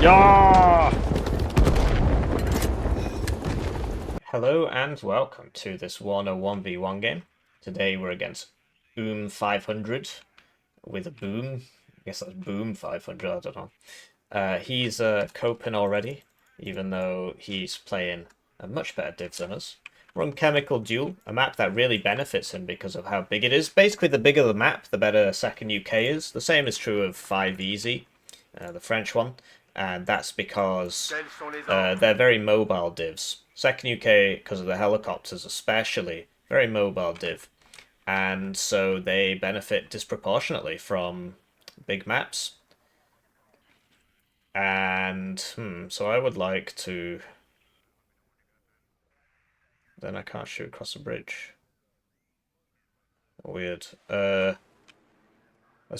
Yeah! Hello and welcome to this Warno 1v1 game. Today we're against 500 with a boom. I guess that's boom 500, I don't know. He's coping already, even though he's playing a much better div than us. We're on Chemical Duel, a map that really benefits him because of how big it is. Basically, the bigger the map, the better second UK is. The same is true of 5 Easy, the French one. And that's because they're very mobile divs. Second UK, because of the helicopters especially, very mobile div. And so they benefit disproportionately from big maps. And, so I would like to... Then I can't shoot across the bridge. Weird. Let's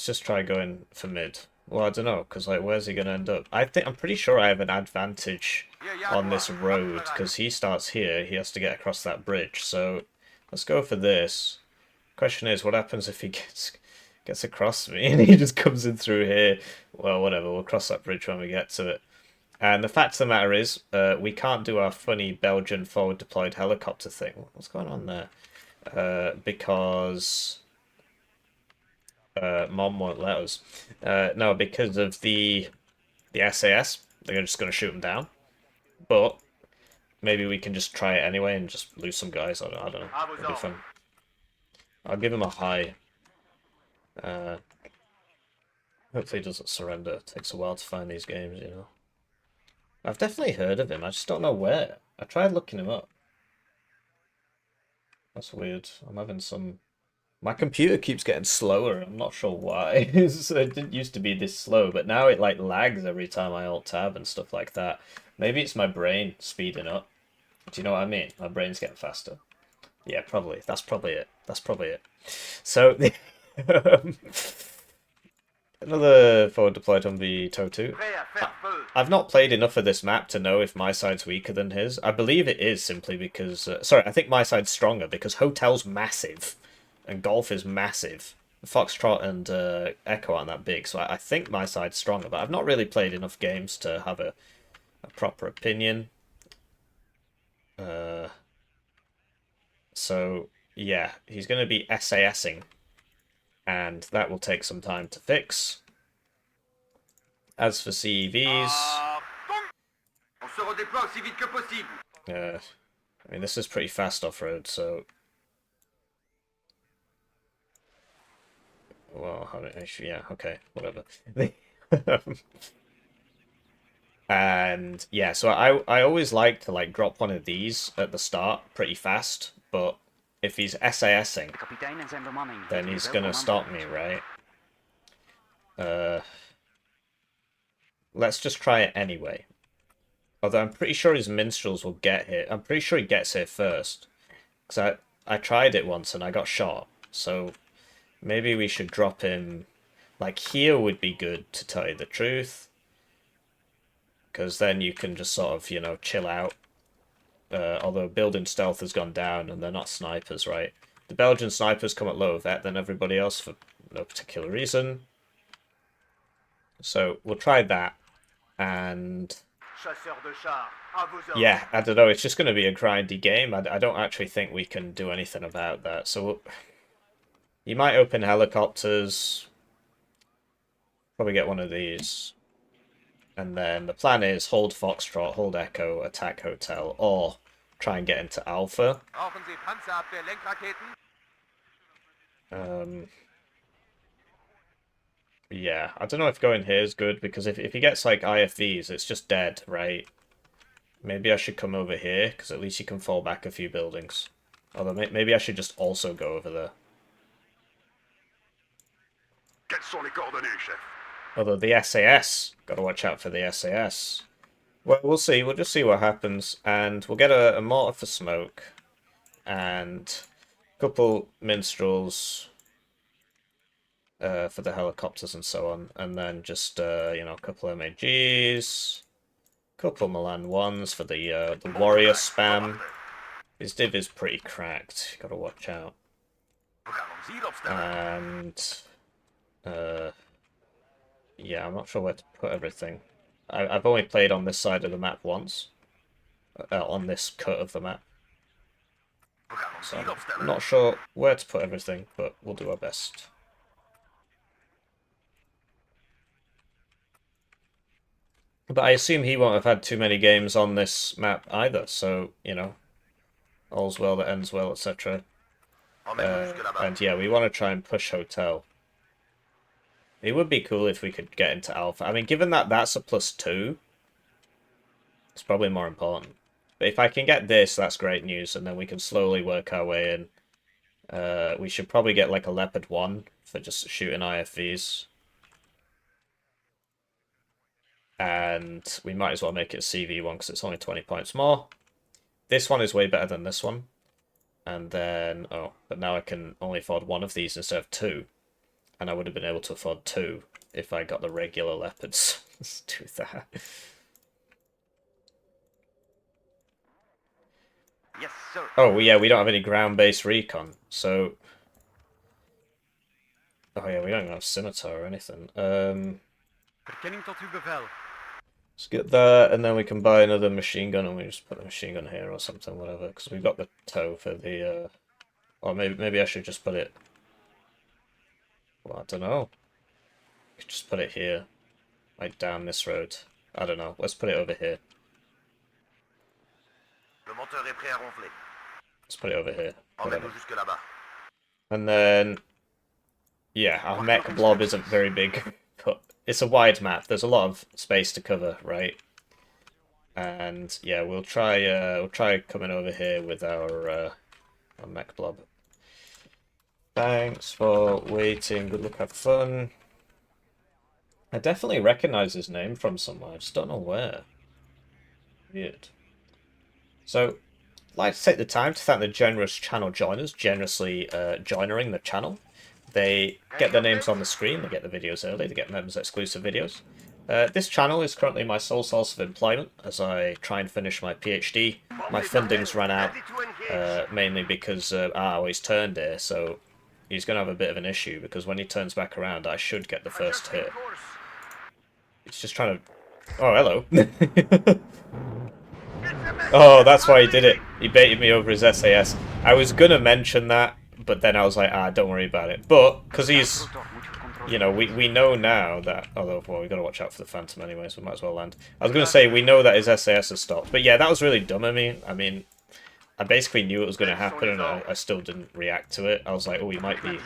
just try going for mid. Well, I don't know, because, like, where's he going to end up? I'm pretty sure I have an advantage on this road, because he starts here, he has to get across that bridge, so let's go for this. Question is, what happens if he gets across me and he just comes in through here? Well, whatever, we'll cross that bridge when we get to it. And the fact of the matter is, we can't do our funny Belgian forward deployed helicopter thing. What's going on there? Because... Mom won't let us. No, because of the SAS. They're just going to shoot them down. But maybe we can just try it anyway and just lose some guys. I don't know. It'll be fun. I'll give him a high. Hopefully he doesn't surrender. It takes a while to find these games, you know. I've definitely heard of him. I just don't know where. I tried looking him up. That's weird. I'm having some... My computer keeps getting slower. I'm not sure why. So it didn't used to be this slow, but now it like lags every time I alt tab and stuff like that. Maybe it's my brain speeding up. Do you know what I mean? My brain's getting faster. Yeah, probably. That's probably it. That's probably it. So, another forward deployed on the Totu. I've not played enough of this map to know if my side's weaker than his. I believe it is simply because... sorry, I think my side's stronger because Hotel's massive. And Golf is massive. Foxtrot and Echo aren't that big, so I think my side's stronger, but I've not really played enough games to have a proper opinion. So, yeah, he's going to be SASing, and that will take some time to fix. As for CEVs... I mean, this is pretty fast off-road, so... Well, actually, yeah, okay, whatever. And yeah, so I always like to like drop one of these at the start pretty fast, but if he's SASing, then he's gonna stop me, right? Let's just try it anyway. Although I'm pretty sure his minstrels will get here. I'm pretty sure he gets here first. Because I tried it once and I got shot. So maybe we should drop him... Like here would be good, to tell you the truth. Because then you can just sort of, you know, chill out. Although building stealth has gone down and they're not snipers, right? The Belgian snipers come at lower vet than everybody else for no particular reason. So we'll try that. And yeah, I don't know. It's just going to be a grindy game. I don't actually think we can do anything about that. So you might open helicopters. Probably get one of these. And then the plan is hold Foxtrot, hold Echo, attack Hotel, or try and get into Alpha. Yeah, I don't know if going here is good, because if he gets, like, IFVs, it's just dead, right? Maybe I should come over here, because at least you can fall back a few buildings. Although maybe I should just also go over there. Although the SAS, gotta watch out for the SAS. Well, we'll see. We'll just see what happens, and we'll get a mortar for smoke, and a couple minstrels for the helicopters and so on, and then just you know, a couple MAGs, a couple Milan ones for the warrior spam. His div is pretty cracked. Gotta watch out. And yeah, I'm not sure where to put everything. I've only played on this side of the map once, on this cut of the map. So I'm not sure where to put everything, but we'll do our best. But I assume he won't have had too many games on this map either, so, you know, all's well that ends well, etc. And yeah, we want to try and push Hotel. It would be cool if we could get into Alpha. I mean, given that that's a +2, it's probably more important. But if I can get this, that's great news, and then we can slowly work our way in. We should probably get like a Leopard 1 for just shooting IFVs. And we might as well make it a CV1 because it's only 20 points more. This one is way better than this one. And then, oh, but now I can only afford one of these instead of two. And I would have been able to afford two if I got the regular Leopards. Let's do that. Yes, sir. Oh, yeah, we don't have any ground-based recon, so... Oh, yeah, we don't even have Scimitar or anything. Verkenning tot uw bevel. Let's get that, and then we can buy another machine gun, and we just put the machine gun here or something, whatever, because we've got the tow for the, Or maybe I should just put it... Well, I don't know. Could just put it here. Like, down this road. I don't know. Let's put it over here. Le monteur est prêt à ronfler. Let's put it over here. Emmène-nous jusque là-bas. And then... Yeah, our mech blob isn't very big, but it's a wide map. There's a lot of space to cover, right? And yeah, we'll try coming over here with our mech blob. Thanks for waiting. Good luck, have fun. I definitely recognize his name from somewhere. I just don't know where. Weird. So, I'd like to take the time to thank the generous channel joiners, generously joinering the channel. They get their names on the screen, they get the videos early, they get members exclusive videos. This channel is currently my sole source of employment as I try and finish my PhD. My funding's run out, mainly because he's turned here, so he's going to have a bit of an issue because when he turns back around I should get the first hit. He's just trying to... Oh, hello. Oh, that's why he did it. He baited me over his SAS. I was going to mention that, but then I was like, don't worry about it. But, because he's... You know, we know now that... Although, well, we've got to watch out for the Phantom anyway, so we might as well land. I was going to say, we know that his SAS has stopped. But yeah, that was really dumb of me. I mean, I basically knew it was going to happen, and I still didn't react to it. I was like, oh, he might be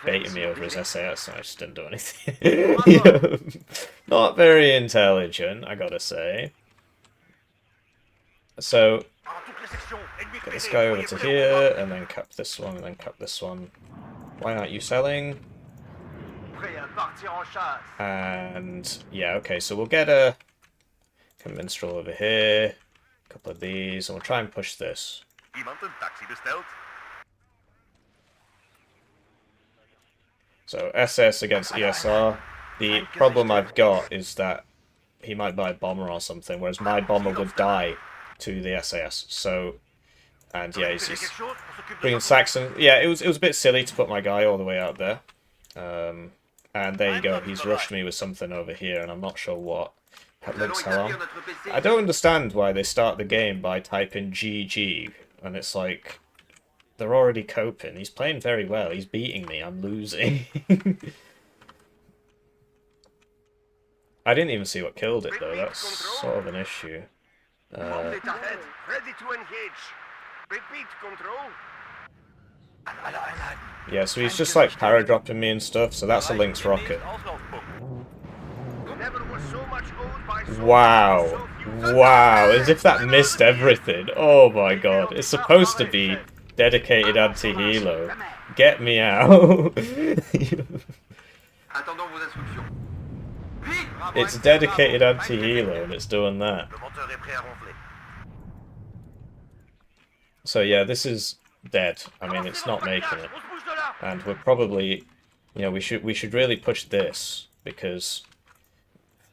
baiting me over his SAS, and I just didn't do anything. Not very intelligent, I gotta say. So, get this guy over to here, and then cap this one, and then cap this one. Why aren't you selling? And, yeah, okay, so we'll get a minstrel over here, a couple of these, and we'll try and push this. So, SS against ESR. The problem I've got is that he might buy a bomber or something, whereas my bomber would die to the SAS. So, and yeah, he's bringing Saxon. Yeah, it was a bit silly to put my guy all the way out there. And there you go, he's rushed me with something over here, and I'm not sure what. Links hell on. I don't understand why they start the game by typing GG, and it's like, they're already coping. He's playing very well, he's beating me, I'm losing. I didn't even see what killed it though, that's sort of an issue. Ready to engage. Repeat, control. Yeah, so he's just like paradropping me and stuff, so that's a Lynx rocket. Wow. Wow, as if that missed everything. Oh my god. It's supposed to be dedicated anti-helo. Get me out. It's dedicated anti-helo and it's doing that. So yeah, this is dead. I mean, it's not making it. And we're probably, you know, we should really push this because,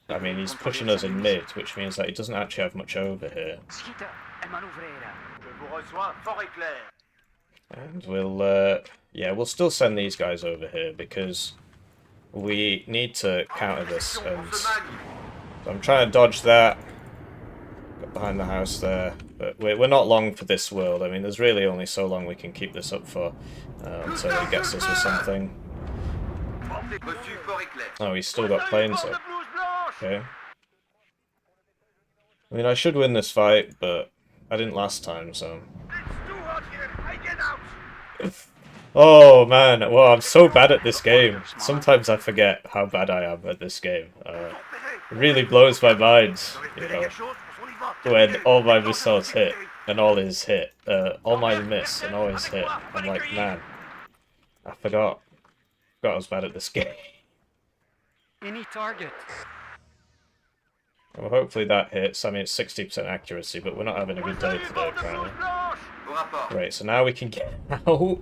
I mean, he's pushing us in mid, which means that he doesn't actually have much over here. And we'll, yeah, we'll still send these guys over here because we need to counter this, and So I'm trying to dodge that. Got behind the house there. But we're not long for this world. I mean, there's really only so long we can keep this up for until he gets us with something. Oh, he's still got planes up. Okay. I mean, I should win this fight, but I didn't last time, so... Oh, man. Well, I'm so bad at this game. Sometimes I forget how bad I am at this game. It really blows my mind, you know, when all my missiles hit and all his hit. All my miss and all his hit. I'm like, man, I forgot. I was bad at this game. Any target. Well, hopefully that hits. I mean, it's 60% accuracy, but we're not having a good day today, apparently. Right, so now we can get out. Oh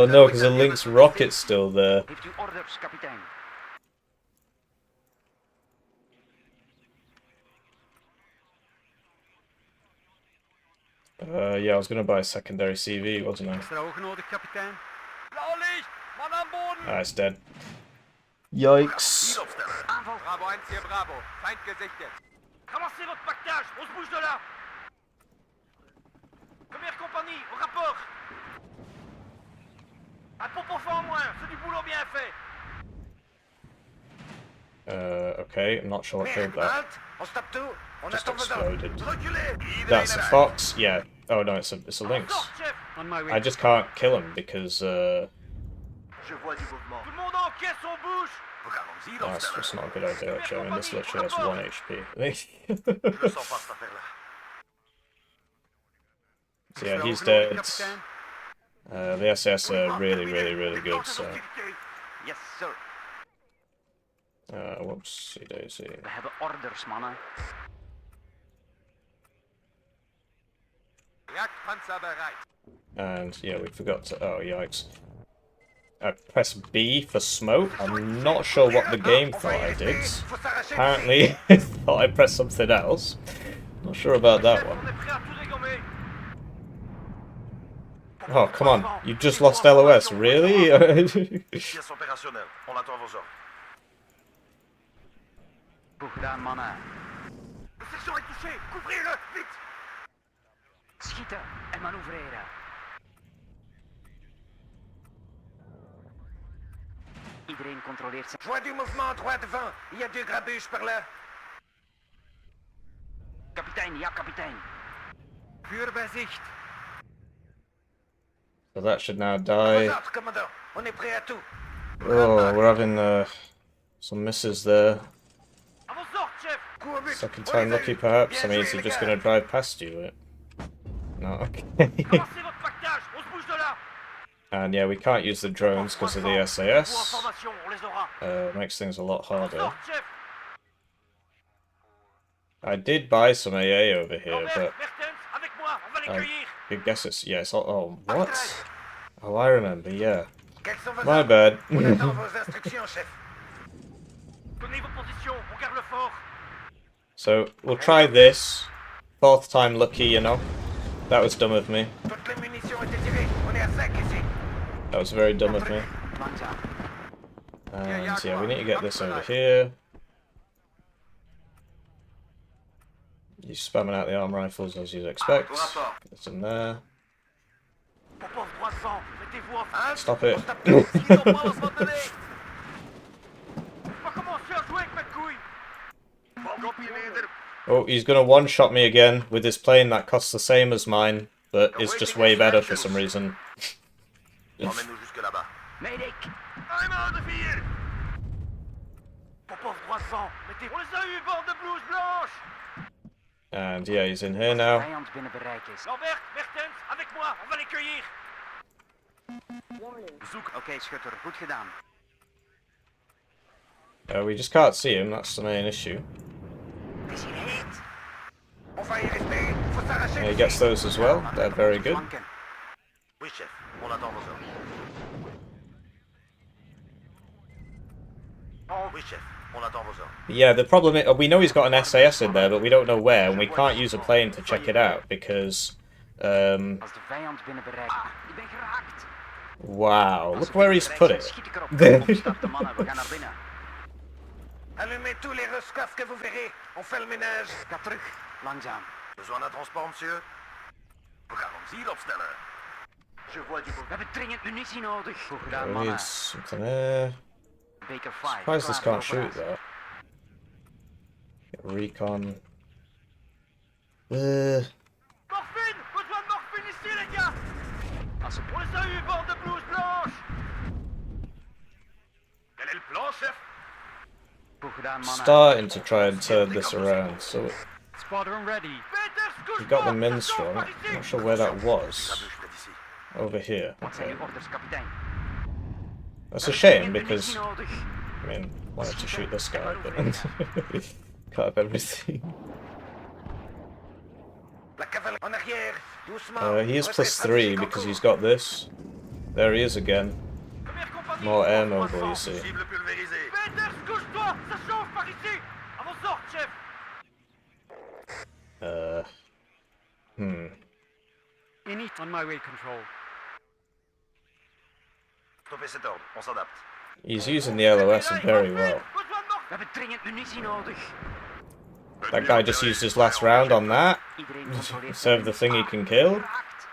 no, because the Lynx rocket's still there. Yeah, I was gonna buy a secondary CV, wasn't I? Ah, it's dead. Yikes. Bravo 1 hier, Bravo. Feind gesichtet. Ramassez votre pactage, on se bouge de là. Première compagnie, au rapport. Un pont-pourfant en moins, c'est du boulot bien fait. Okay, I'm not sure what killed that. On stoppe tout. On Just attend vos ordres. exploded. Reculez. That's a fox? Yeah. Oh no, it's a lynx. On my way. I just can't kill him because, Je vois du mouvement. Tout le monde en caisse, on bouge. that's just not a good idea, actually. I mean, this literally has 1 HP. Je sens pas cette affaire-là. So yeah, he's dead. The SS are really, really, really good, so... Yes, sir. Whoopsie daisy. We hebben orders, mannen. Jagdpanzer bereit. And yeah, we forgot to... Oh, yikes. I pressed B for smoke. I'm not sure what the game thought I did. Apparently, it thought I pressed something else. Not sure about that one. Oh, come on. You just lost LOS. Really? Pièce opérationnelle. On attend vos ordres. Goed gedaan, mannen. Le sergent est touché. Couvrez-le, vite. Schieten en manoeuvreren. Iedereen controleert zijn... Joint du mouvement droit devant. Il y a 2 grabuges par là. Kapitein, ja, kapitein. Vuur bij zicht. So that should now Vos die. ordres, commandant. On est prêt à tout. Oh, we're having some misses there. À vos ordres, chef. Coup au but. Second time lucky, perhaps? I mean, is he just going to drive past you? No, okay. Ramassez votre pactage. On se bouge de là. And yeah, we can't use the drones because of the SAS. En formation, on les aura. Makes things a lot harder. Ordres, chef. I did buy some AA over here, but Mertens, avec moi. On va les cueillir. I guess it's... Yeah, it's... Oh, what? Oh, I remember, yeah. Quelles sont vos My ordres? bad. On attend vos instructions, chef. Tenez vos positions. On garde le fort. So, we'll try this. 4th time lucky, you know. That was dumb of me. Toutes les munitions ont été tirées. On est à 5 ici. That was very dumb of me. Langzaam. And yeah, we need to get this over here. You're spamming out the arm rifles as you'd expect. Get some there. Popov 300. Mettez-vous en face. Stop it. On tape tout. S'ils ont pas, on se retenait. On va commencer à jouer avec ma couille. Copy, leader. Oh, he's gonna one-shot me again with his plane that costs the same as mine, but is just way better for some reason. Emmène-nous jusque là-bas. Medic. I'm out of here. Popov 300. Mettez... On les a eu, bande de blouses blanches. And yeah, he's in here now. Vijand binnen bereik is. Lambert, Mertens, avec moi. On va les cueillir. Zoek. Oké, schutter. Goed gedaan. We just can't see him, that's the main issue. Het is hier heet. On va y rester. Faut s'arracher. And he gets those as well. They're very good. Flanken. Oui, chef. On attend vos ordres. Oui, chef. On attend vos ordres. Yeah, the problem is, we know he's got an SAS in there, but we don't know where, and we can't use a plane to check it out, because... Als de vijand binnen bereik is. Ik ben geraakt. Wow, look where he's put it. Schiet ik erop. Opstarten, mannen. We gaan naar binnen. Allumez tous les rescafs que vous verrez. On fait le ménage. Ga terug. Langzaam. Besoin d'un transport, monsieur? We gaan ons hier opstellen. Je vois du We hebben dringend munitie nodig. Goed gedaan, We mannen. need something there. Baker 5. Surprised this klaar can't voor shoot operatie. that. Get recon. Morphine! Besoin de morphine ici, les gars! Alsjeblieft. On les a eu, bande de blouse blanche! Quel est le plan, chef? Goed gedaan, mannen. Starting to try and turn this around. So Squadron ready. Peters, we couche-toi! got the minstrel. I'm not sure where that was. Over here. Wat zijn Okay. uw orders, kapitein? That's We a hebben shame dringend because munitie nodig. I mean, wanted to shoot this guy, but cut up everything. La cavalerie en arrière, doucement. He is +3 because he's got this. There he is again. Première compagnie, More air on mobile, you see. Cible pulvérisée. Peters, couche-toi! Ça chauffe par ici! Avançons, chef! Init on my way, control. Stoppez cet ordre, on s'adapte. He's using the LOS very well. Besoin de morphine! We hebben dringend munitie nodig. That guy just used his last round on that. Iedereen controleert. Serve the thing he can kill. Geraakt.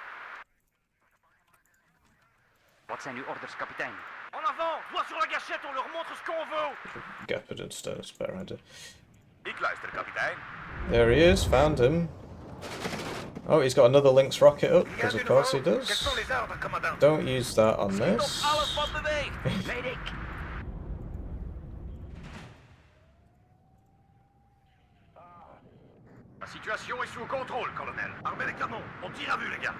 Wat zijn uw orders, kapitein? En avant, doigt sur la gâchette, on leur montre ce qu'on veut! Gepard instead of Sparrowhunter. Ik luister, kapitein. There he is, found him. Oh, he's got another Lynx rocket up, because of course he Quels does. sont les ordres, commandant? Don't use that on Schiet op this. alles wat beweegt! Medic. La situation est sous contrôle, colonel. Armez les canons, on tire à vue, les gars.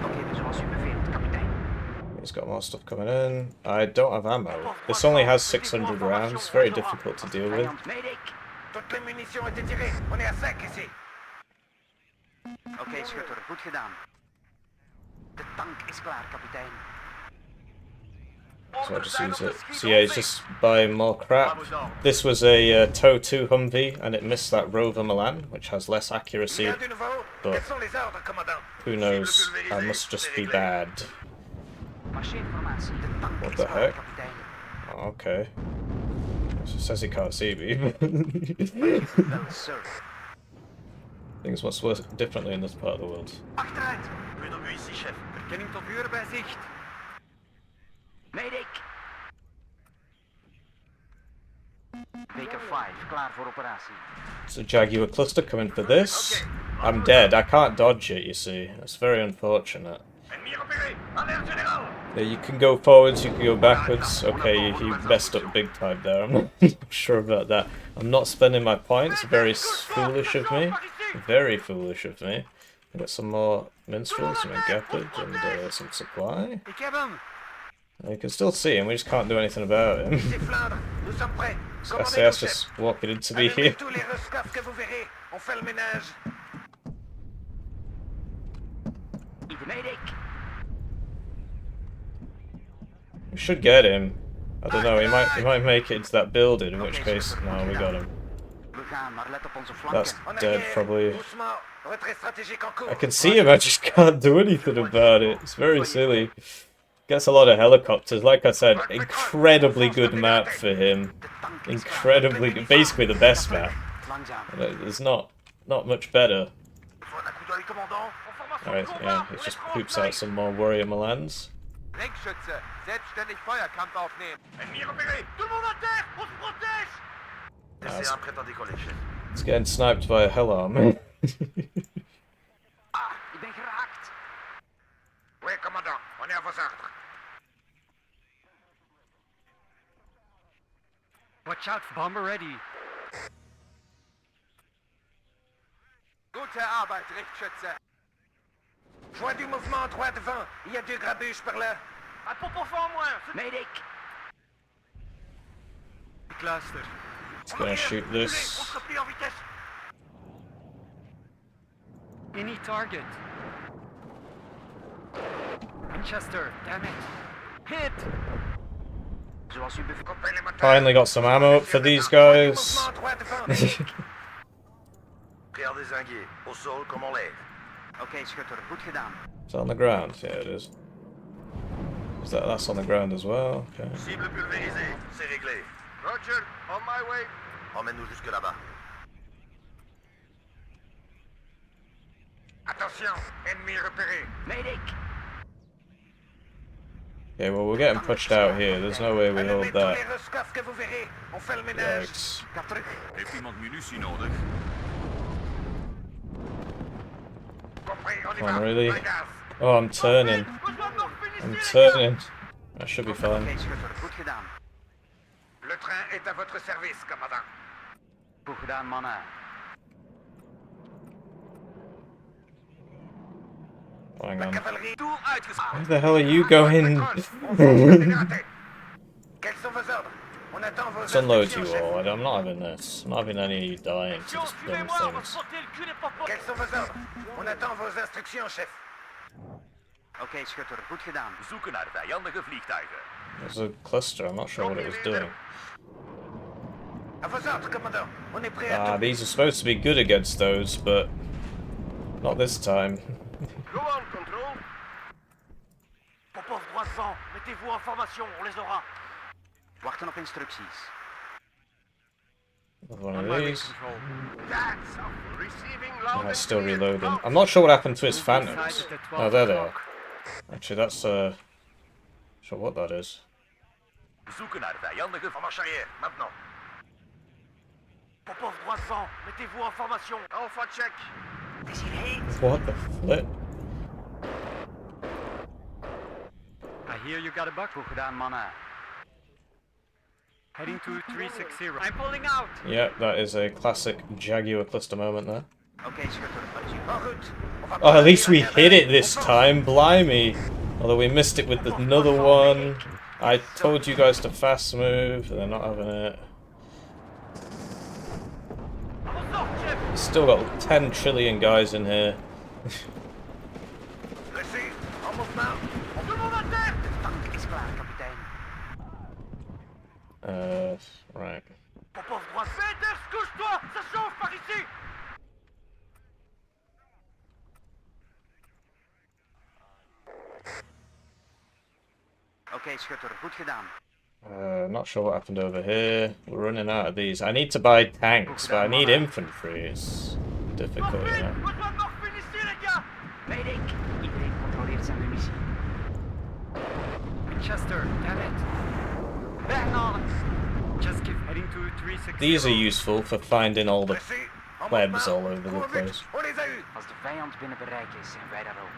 Oké, zoals u beveelt, kapitein. He's got more stuff coming in. I don't have ammo. This only has 600 rounds, very difficult to deal with. Vijand, medic. Toutes les munitions ont été tirées. On est à sec ici. Oké, schutter, goed gedaan. De tank is klaar, kapitein. So I'll just use it. So yeah, he's just buying more crap. This was a TOW 2 Humvee, and it missed that Rover Milan, which has less accuracy. Rien du nouveau. But Quels sont les ordres, commandant? who knows? I must just be bad. Marcheerformatie, de tank What is the klaar, heck? kapitein. Oh, okay. It says he can't see me. Wel, sir. Things must work differently in this part of the world. Achteruit. Punt op u ici, chef. Verkenning tot vuur bij zicht. Medic. Baker 5, klaar voor operatie. It's a Jaguar cluster coming for this. I'm dead. I can't dodge it, you see. That's very unfortunate. Ennemi repéré. Alerte générale. Yeah, you can go forwards, you can go backwards. Okay, he messed up big time there. I'm not sure about that. I'm not spending my points. Very foolish of me. Very foolish of me. I got some more minstrels, some Gepard, and some supply. Ik heb hem. You can still see him, we just can't do anything about him. C'est Flandre. Nous sommes prêts. SAS just walking into me Allumez here. tous les rescafs que vous verrez. On fait le ménage. Medic. We should get him. I don't know, he might make it into that building, in which case, no, we got him. We gaan, maar let op onze That's flanken. En dead, arrière. probably. Doucement. Retrait stratégique en cours. I can see him, I just can't do anything about it. It's very silly. Gets a lot of helicopters. Like I said, incredibly good map for him. De tank is Incredibly, basically the best map. Langzaam. There's not much better. Besoin d'un coup d'œil, commandant. En formation de Alright, combat. yeah, On it les just prend en poops out flanc. some more Warrior Milans. Lenkschütze, selbstständig Feuerkampf aufnehmen. Ennemi repéré. Tout le monde à terre. On se protège. Laissez un prêt à décoller, chef. It's getting sniped by a hell arm. Ah, ik ben geraakt. Oui, commandant. On est à vos ordres. Watch out, bomber ready. Gute Arbeit, Richtschütze. Je vois du mouvement droit devant. Il y a deux grabuges par là. Un pompe-feu en moins. Medic. Cluster. It's gonna shoot On this. se replie en vitesse. Any target. Winchester, damn it. Hit. Zoals u beveelt. Coupez les moteurs. Finally got some ammo up for these guys. Mouvement droit devant. Prière désinguée. Au sol comme en l'air. Oké, schutter, goed gedaan. It's on the ground. Yeah, it is. That's on the ground as well. Okay. Cible pulvérisée. C'est réglé. Roger, on my way. Emmène-nous jusque là-bas. Attention, ennemi repéré. Medic! Okay, well, we're getting pushed out here. There's no way we hold that. Yikes. Ga terug. Heeft iemand munitie nodig? Come on, really? Oh, I'm turning. I'm turning. I should be fine. Oké, schutter. Goed gedaan. Le train est à votre service, commandant. Goed gedaan, mannen. Hang on. Cavalerie. Doel uitgeschakeld. Where the hell are you going? Quels sont vos ordres? On attend vos Let's unload you instructions, chef. all. I'm not having this. I'm not having any of you dying to just dumb things. Quels sont vos ordres? On attend vos instructions, chef. Oké, schutter. Goed gedaan. Zoeken naar vijandige vliegtuigen. There's a cluster. I'm not sure what it was doing. À vos ordres, commandant. On est prêt à tout. These are supposed to be good against those, but not this time. Go on, control. Popov droit devant. Mettez-vous en formation, on les aura. Wachten op instructies. One of these. That's off. Receiving Oh, loud it's and still clear. reloading. I'm not sure what happened to his phantoms. Oh, there they are. Actually, that's sure what that is. Zoeken naar vijandige... En marche arrière, maintenant. Popov droit devant. Mettez-vous en formation. Alpha check. Het is hier heet. What the flip? I hear you got a buck. Goed gedaan, mannen. Heading to 360. I'm pulling out. Yeah, that is a classic Jaguar cluster moment there. Oké, schutter. En route. On va Oh, at least we prendre hit la it this mer. time, blimey. Although we missed it with another one. I told you guys to fast move, they're not having it. Still got 10 trillion guys in here. Reçu. En mouvement. Tout le monde à terre. De tank is klaar, kapitein. Right. Popov droit. Peters, couche-toi. Ça chauffe par ici. Oké, schutter. Goed gedaan. Not sure what happened over here. We're running out of these. I need to buy tanks, but I need infantry. It's difficult, you know. Besoin de morphine ici, les gars. Medic! Iedereen controleert zijn munitie. Winchester, damn it. Bernard! Just keep heading to 360. These are useful for finding all the Reçu. En plebs mouvement. all over the Cours place. vite. On les a eus. Als de vijand binnen bereik is, zijn wij daar ook.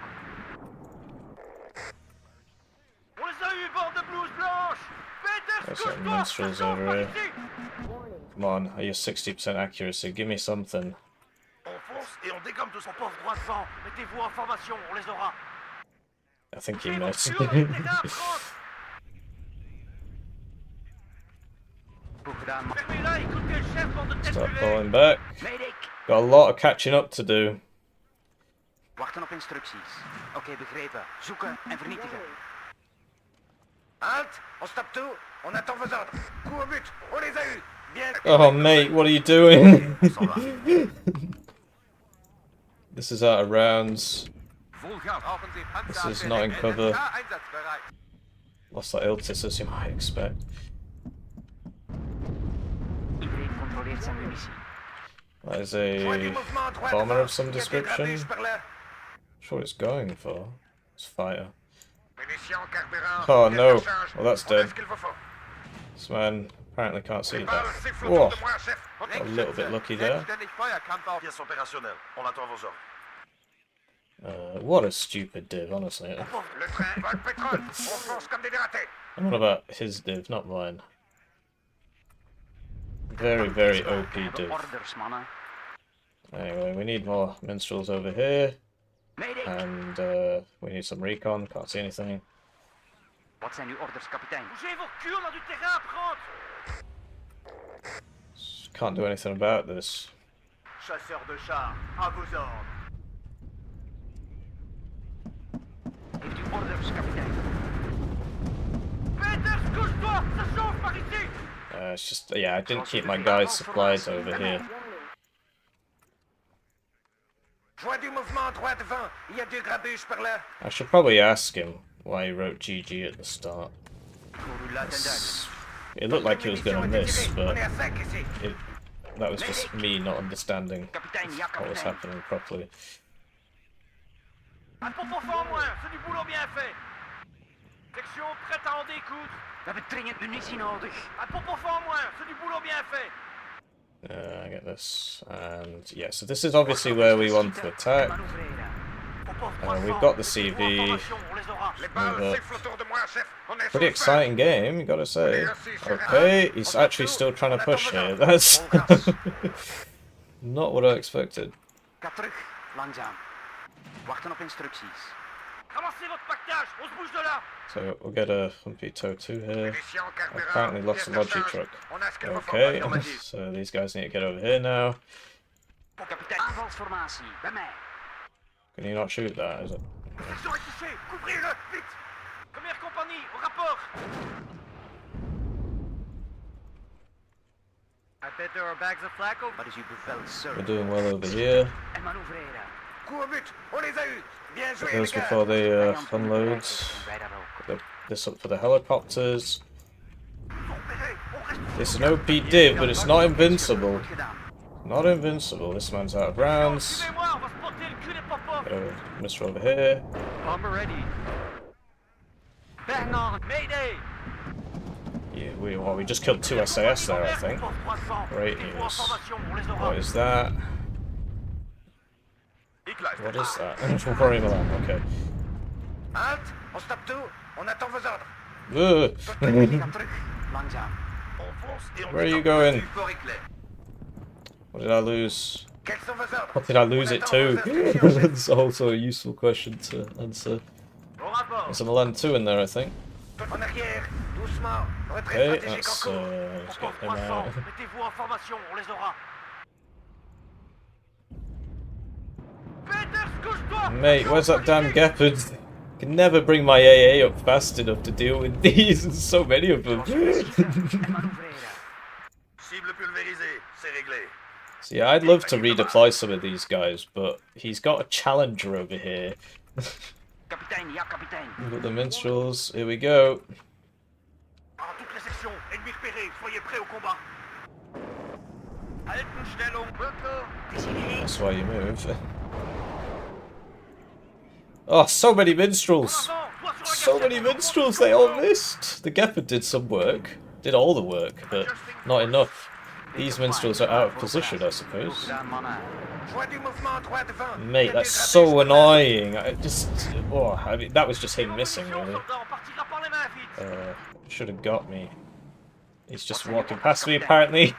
On les a eu, bande de blouses blanches. Peters, There's some couche-toi. Ça minstrels chauffe over par here. ici. Come on, are you 60% accuracy? Give me something. On fonce et on dégomme tous. Popov droit devant. Mettez-vous en formation, on les aura. I think he Bougez vos missed. culs, les terrains, France. Goed gedaan, man. Fermez-la, écoutez le chef, bande de têtes Start brûlées. falling back. Medic! Got a lot of catching up to do. Wachten op instructies. Oké, begrepen. Zoeken en vernietigen. Halte. On stoppe tout. On attend vos ordres. Coup au but. On les a eus. Bien. Oh, mate, what are you doing? On s'en va. This is out of rounds. Vol gas. Brauchen Sie Panzer. This is not in cover. Ja, einsatzbereit. Lost that iltis as you might expect. Iedereen controleert zijn munitie. That is Choix du a mouvement droit bomber devant. of some Il y a des description. grabuges par là. Sure what it's going for. It's fighter. Munitions, carburant. Oh, pièces no. de rechange. Well, that's On a dead. ce qu'il vous faut. This man apparently can't see Les that. balles sifflent Whoa. autour de moi, chef. A little bit lucky there. Selbstständig Feuerkampf auf. Pièce opérationnelle. On attend vos ordres. What a stupid div, honestly. Le train va le pétrole. On fonce comme des dératés. I'm on about his div, not mine. Very, very OP De div. orders, mannen. Anyway, we need more minstrels over here. Medic! And we need some recon. Can't see anything. Wat zijn uw orders, kapitein? Bougez vos culs, on a du terrain à prendre. Can't do anything about this. Chasseur de chars, à vos ordres. Heeft u orders, kapitein? Peters, couche-toi, ça chauffe par ici. It's just, yeah, I didn't keep my guys' supplies over here. Choix du mouvement droit devant. Il y a deux grabuges par là. I should probably ask him why he wrote GG at the start. Voor uw luid en duidelijk. It looked like he was going to miss, but On est à sec ici. that was just me not understanding Capitaine, ja, what was capitaine. happening properly. Un pompe-feu en moins, c'est du boulot bien fait. Section prête à en découdre. We hebben dringend munitie nodig. Un pompe-feu en moins, c'est du boulot bien fait. I get this, and yeah, so this is obviously where we want to attack. We've got the CV. Les balles sifflent autour de moi, chef. On est Pretty sur le feu. exciting game, you gotta say. Okay, he's actually still trying to push here. That's not what I expected. Ga terug, langzaam. Wachten op instructies. Ramassez votre pactage, on se bouge de là. So we'll get a Humpy Tow 2 here. Munitions, carburant, Apparently lost the pièces de logic charge. truck. On a ce qu'il faut pour Okay, affirmative. so these guys need to get over here now. Capitaine, aanvalsformatie, bij mij. Can you not shoot that, is it? Section est touchée, couvrez-le, vite. Première compagnie, au rapport. I bet there are bags of flak over. Wat is uw bevel, sir? We're doing well over here. En manoeuvreren. Coup au but, on les a eus. Bien joué, Those les gars. before they Vijand unload. bereikt, en wij daar ook. Get this up for the helicopters. Opérez, on reste. It's an OP div, but it's not invincible. Goed gedaan. Not invincible. This man's out of rounds. Suivez-moi, on va spotter le cul des pop-up. Get a Mr. over here. Bomber ready. Bang on. Mayday. Yeah, we just killed 2 SAS there, I think. Great news. What is that? What is that? Worry Milan, okay. Halte, on stoppe tout. On attend vos ordres. Ugh. Ga terug, langzaam. On fonce et on Where are you décampe going? du port éclair. What did I lose? Quels sont vos ordres? What did I lose On it attend to? vos instructions, chef. That's also a useful question to answer. Au rapport. There's a Milan 2 in there, I think. En arrière, doucement. Retrait Okay, stratégique let's, en cours. let's get Pop-up him 300, out. mettez-vous en formation, on les aura. Peters, couche-toi. Mate, where's that damn Gepard? I can never bring my AA up fast enough to deal with these. There's so many of them. En manoeuvreren. Cible pulvérisée, c'est réglé. See, I'd love to redeploy some of these guys, but he's got a challenger over here. Capitaine, ja, capitaine. We've got the minstrels. Here we go. En toutes les sections, ennemis repérés, soyez prêts au combat. Haltenstellung, Rückkehr. That's why you move. Oh, so many minstrels! So many minstrels, they all missed! The Gepard did some work. Did all the work, but not enough. These minstrels are out of position, I suppose. Gedaan, mannen. Joie du mouvement droit devant. Mate, that's so annoying. I mean, that was just him missing, really. On partira par les mains, vite. Should have got me. He's just walking past me, apparently.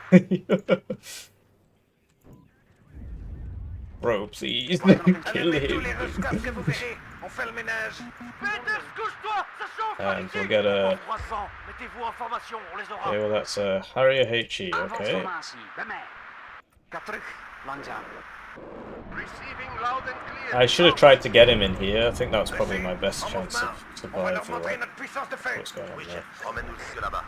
Bro, please, kill Allumez tous les him. rescapes que vous verrez. On fait le ménage. Peters, couche-toi, ça chauffe. And ici. we'll get a... 300, mettez-vous en formation, on les aura. Okay, well that's a Harrier HE, okay. Aanvalsformatie, bij mij. Ga terug, langzaam. Receiving loud and clear. I should have tried to get him in here. I think that was probably my best chance of On va leur survival. montrer notre puissance de feu. What's going on Oui, there? chef. Emmène-nous jusque là-bas.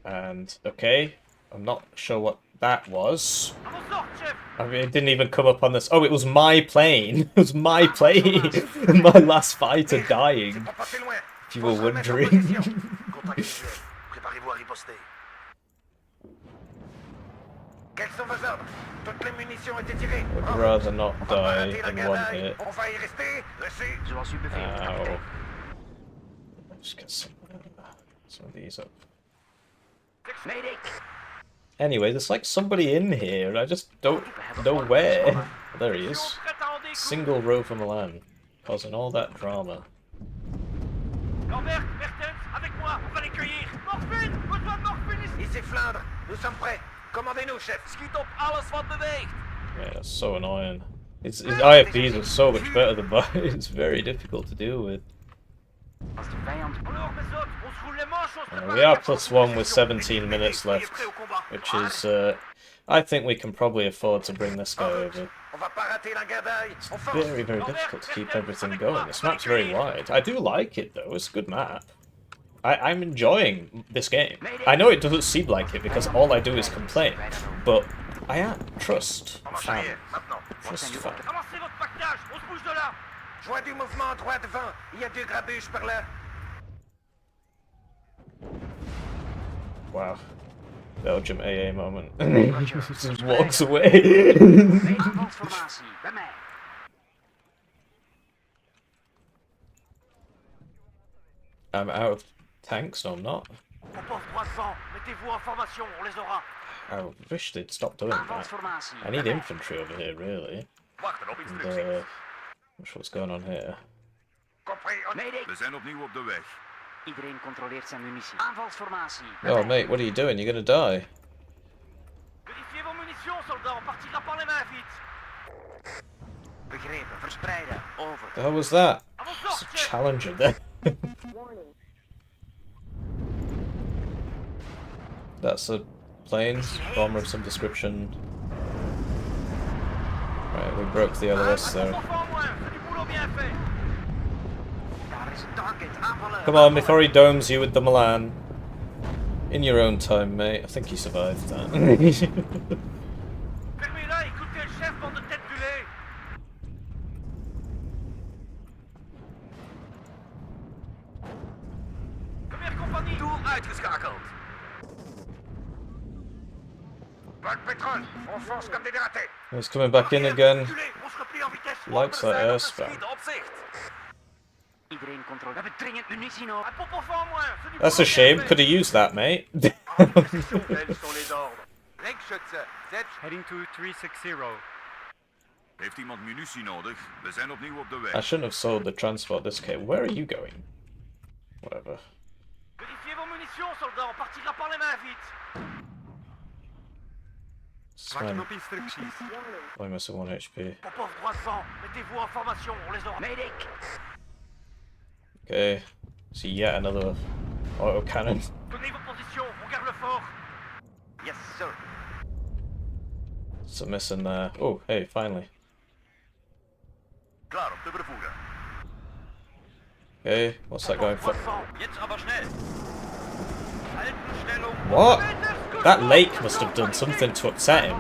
And, okay, I'm not sure what that was. À vos ordres, chef. I mean, it didn't even come up on this. Oh, it was my plane. It was my plane. My last fighter dying, Pas passer loin. if you were Faut se remettre en wondering. position. Contact visuel. Préparez-vous à riposter. Quels sont vos ordres? Toutes les munitions ont été tirées. Would Bravo. rather not On va pas die rater la in one gadaille. hit. On va y rester. Reçu. Zoals u beveelt, Ow. capitaine. Let's get some of these up. Mayday. Anyway, there's like somebody in here, and I just don't know where. There he is. Section prête à en découdre. Single row from Milan, causing all that drama. Lambert, Mertens, avec moi, on va les cueillir. Morphine, besoin de morphine ici. Ici Flandre. Nous sommes prêts. Commandez-nous, chef. Schiet op alles wat beweegt. Yeah, that's so annoying. His IFBs are so much better than mine. It's very difficult to deal with. Als de vijand Alors, mes autres, on se roule les manches, on se prépare We are la +1 with section. 17 minutes Soyez left, prêts au combat. which is, I think we can probably afford to bring this guy over. On va pas rater la gadaille. On fonce. Very, very difficult to keep everything going. This map's very wide. I do like it though, it's a good map. I'm enjoying this game. I know it doesn't seem like it because all I do is complain, but I am. Trust, On marche fam. arrière. Maintenant. Trust, fam. Ramassez votre pactage, on se bouge de là. Joie du mouvement droit devant. Il y a 2 grabuges par là. Wow. Belgium AA moment. Roger. Just walks away. Aanvalsformatie, bij mij. I'm out of tanks, no I'm not. On porte 300. Mettez-vous en formation, on les aura. I wish they'd stop doing that. Aanvalsformatie, I bij need mij. infantry over here, really. Wachten op And, instructies. what's going on here? Compris, on... Medic. We zijn opnieuw op de weg. Iedereen controleert zijn munitie. Aanvalsformatie, bij Oh, mij. mate, what are you doing? You're gonna die. Vérifiez vos munitions, soldats. On partira par les mains vite. Begrepen, verspreiden, over. The hell was that? À vos It's a ordres, chef. challenger there. That's a plane, bomber of some description. Right, we broke the LOS there. Pas en moins, c'est du boulot bien fait. Daar is een target, aanvallen. Come on, before he domes you with the Milan. In your own time, mate. I think you survived that. Fermez-la, écoutez le chef, bande de tête du lait. Première compagnie. Doel uitgeschakeld. Pas de pétrole. On fonce comme des dératés. He's coming back in again. Reculez, on se replie en vitesse. Likes that airspam. Op zicht. Iedereen controleert. We hebben dringend munitie nodig. Un pot pour faire en moins, c'est du That's boulot a shame. bien fait. Could have used that, mate. Quels sont les ordres? Ringschütze. Zet. Heading to 360. Heeft iemand munitie nodig? We zijn opnieuw op de I weg. shouldn't have sold the transport this kit. Where are you going? Whatever. Vérifiez vos munitions, soldats. On partira par les mains vite. It's fine. instructies. Why must have 1 HP? On porte 300. Mettez-vous en formation, on les aura. Medic. Okay. See yet another auto cannon. Tenez vos positions, on garde le fort. Yes, sir. Some missing there. Oh, hey, finally. Klaar om te vervoeren. Okay, what's that going for? 300. Jetzt aber schnell. Haltenstellung. What? That lake must have done something to upset him.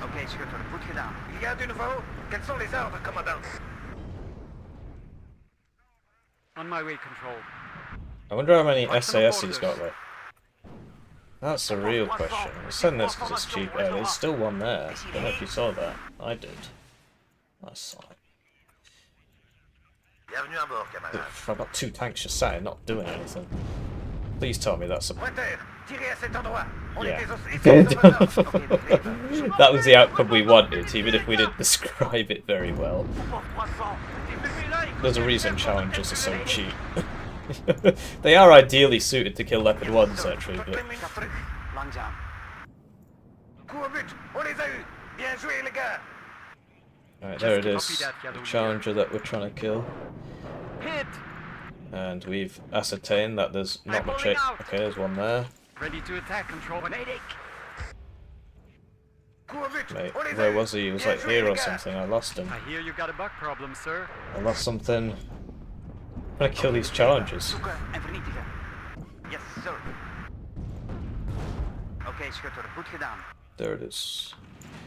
Oké, schutter, goed gedaan. Il y a du nouveau. Quels sont les ordres, commandant? On my way, control. I wonder how many SAS he's got left. That's the real question. I send this because it's cheap. Oh, there's still one there. Don't know if you saw that. I did. I saw it. Bienvenue à bord, camarade. I've got 2 tanks just sat here not doing anything. Please tell me that's a... Pointeur, tirez à cet endroit. On Yeah. est des os... That was the outcome we wanted, even if we didn't describe it very well. On porte 300. Fermez-la, écoutez There's a le reason chef, bande de challengers are tête so du lait. cheap. They are ideally suited to kill Leopard 1s, actually, but... Ga terug. Langzaam. Coup au but. On les a eus. Bien joué, les gars. Right, there it is. The challenger that we're trying to kill. Hit! And we've ascertained that there's not much... Okay, there's one there. Ready to attack, control. Medic. Coup au but. Mate, On les a where eus. was he? He was Bien like joué, here les or gars. something. I lost him. I hear you got a bug problem, sir. I lost something. I'm gonna kill these challengers. Zoeken en vernietigen. Yes, sir. Oké, schutter, goed gedaan. There it is.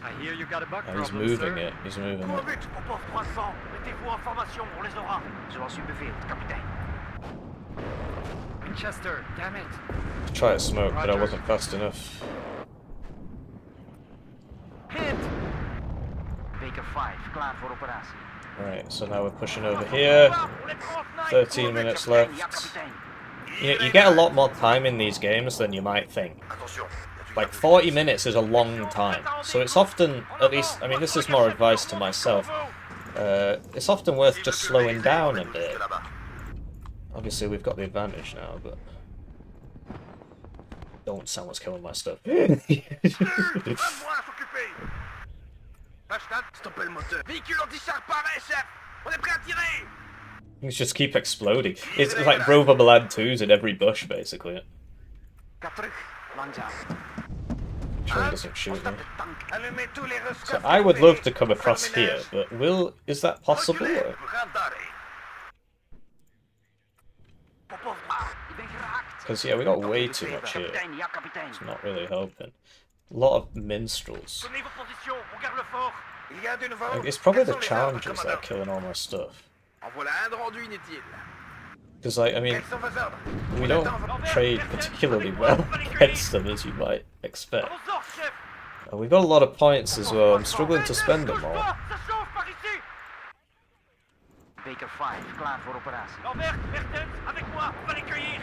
I hear you got a bug Oh, he's problem, moving sir. it. He's moving Coup au it. but. On porte 300. Mettez-vous en formation, on les aura. Zoals u beveelt, kapitein. Winchester, damn it. Try to smoke, but I wasn't fast enough. Hit! Baker 5, klaar voor operatie. Right, so now we're pushing over here. On les prend en 13 minutes left. Ja, kapitein. You get a lot more time in these games than you might think. Attention. Like 40 minutes is a long time, so it's often, at least, I mean this is more advice to myself, it's often worth just slowing down a bit. Obviously we've got the advantage now, but... Don't someone's killing my stuff. À moi à s'occuper. Hashtag, stoppez le moteur. Véhicule anti-char pareil, chef. On est prêt à tirer. Things just keep exploding. It's like Rover Milan 2s in every bush, basically. Ga terug. Langzaam. Sure he doesn't shoot me. Stap de tank. Allumez tous les So rescoffres. I would love to come across here, but is that possible? Reculez. Or- We gaan daarheen. Ik ben geraakt. Because, yeah, we got way Oké, too begrepen. much here. Kapitein, ja, kapitein. It's not really helping. A lot of minstrels. Tenez vos positions, on garde le fort. Il y a du nouveau. Like, it's probably Quels the sont les ordres, challengers that are commandant? killing all my stuff. En voilà un de rendu inutile. Because, like, I mean, Quels sont vos ordres? we On don't attend vos- trade particularly well against them, as you might expect. À vos ordres, chef. We got a lot of points as well. I'm struggling to spend them all. Couche-toi, ça chauffe par ici. Baker 5, klaar voor operatie. Lambert, Mertens, avec moi, on va les cueillir.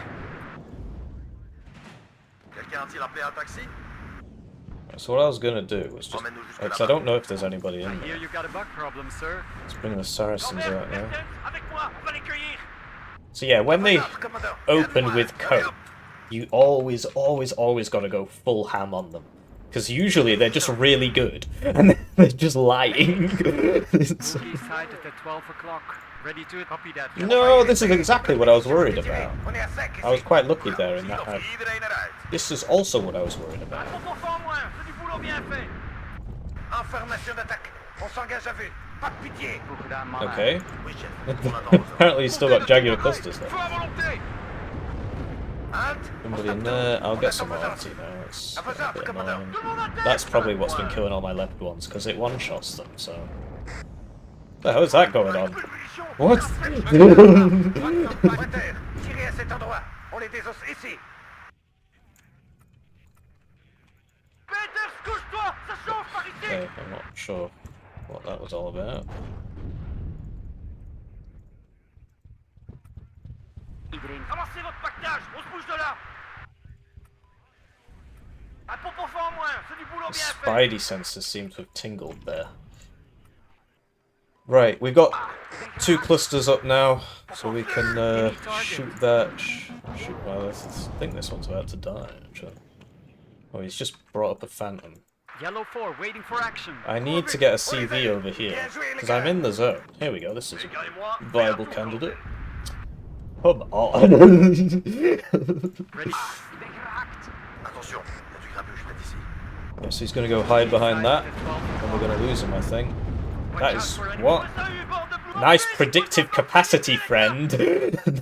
Quelqu'un a-t-il appelé un taxi? So what I was gonna do was just, Emmène-nous jusque because I don't know if there's anybody I in hear there. you got a buck problem, sir. Let's bring the Saracens Lambert, out now. Mertens, avec moi, on va les cueillir. So yeah, when they Commandant, commandant, open viens-moi, with allez, coke, hop. you always got to go full ham on them. Because usually they're just really good, and they're just lying. It's- Movie sighted at 12 o'clock. Ready to copy that. no, this is exactly what I was worried about. On est à sec I was ici. quite lucky there in that. Iedereen eruit. This is also what I was worried Un about. contre-enfant en moins, c'est du boulot bien fait. Information d'attaque. On s'engage à vue. Pas de pitié. Goed gedaan, mannen. Okay. Oui, chef. On attend vos ordres. Apparently he's still got Jaguar clusters Feu there. à volonté. Halte. Somebody in there. I'll get some more anti now. It's a bit annoying. Tout le monde à terre. That's probably what's been killing all my left ones, because it one-shots them, so... The hell is that going on? What? Pointeur, tirez à cet endroit. On les désosse ici. Peters, couche-toi, ça chauffe par ici. Okay, I'm not sure what that was all about. Iedereen Avancez votre pactage, on se bouge de là. Un contre-enfant en moins, c'est du boulot The bien fait. Spidey senses seem to have tingled there. Right, we've got 2 clusters up now, so we can shoot that. Shoot. Well, I think this one's about to die, actually. Oh, he's just brought up a Phantom. Yellow 4 waiting for action. I need to get a CV over here, because I'm in the zone. Here we go, this is a viable candidate. Come on! Ready. Attention, il y a du grabuge près d'ici. Yes, he's going to go hide behind that, and we're going to lose him, I think. That is... what? Salut, bande de blou- Nice predictive capacity, friend!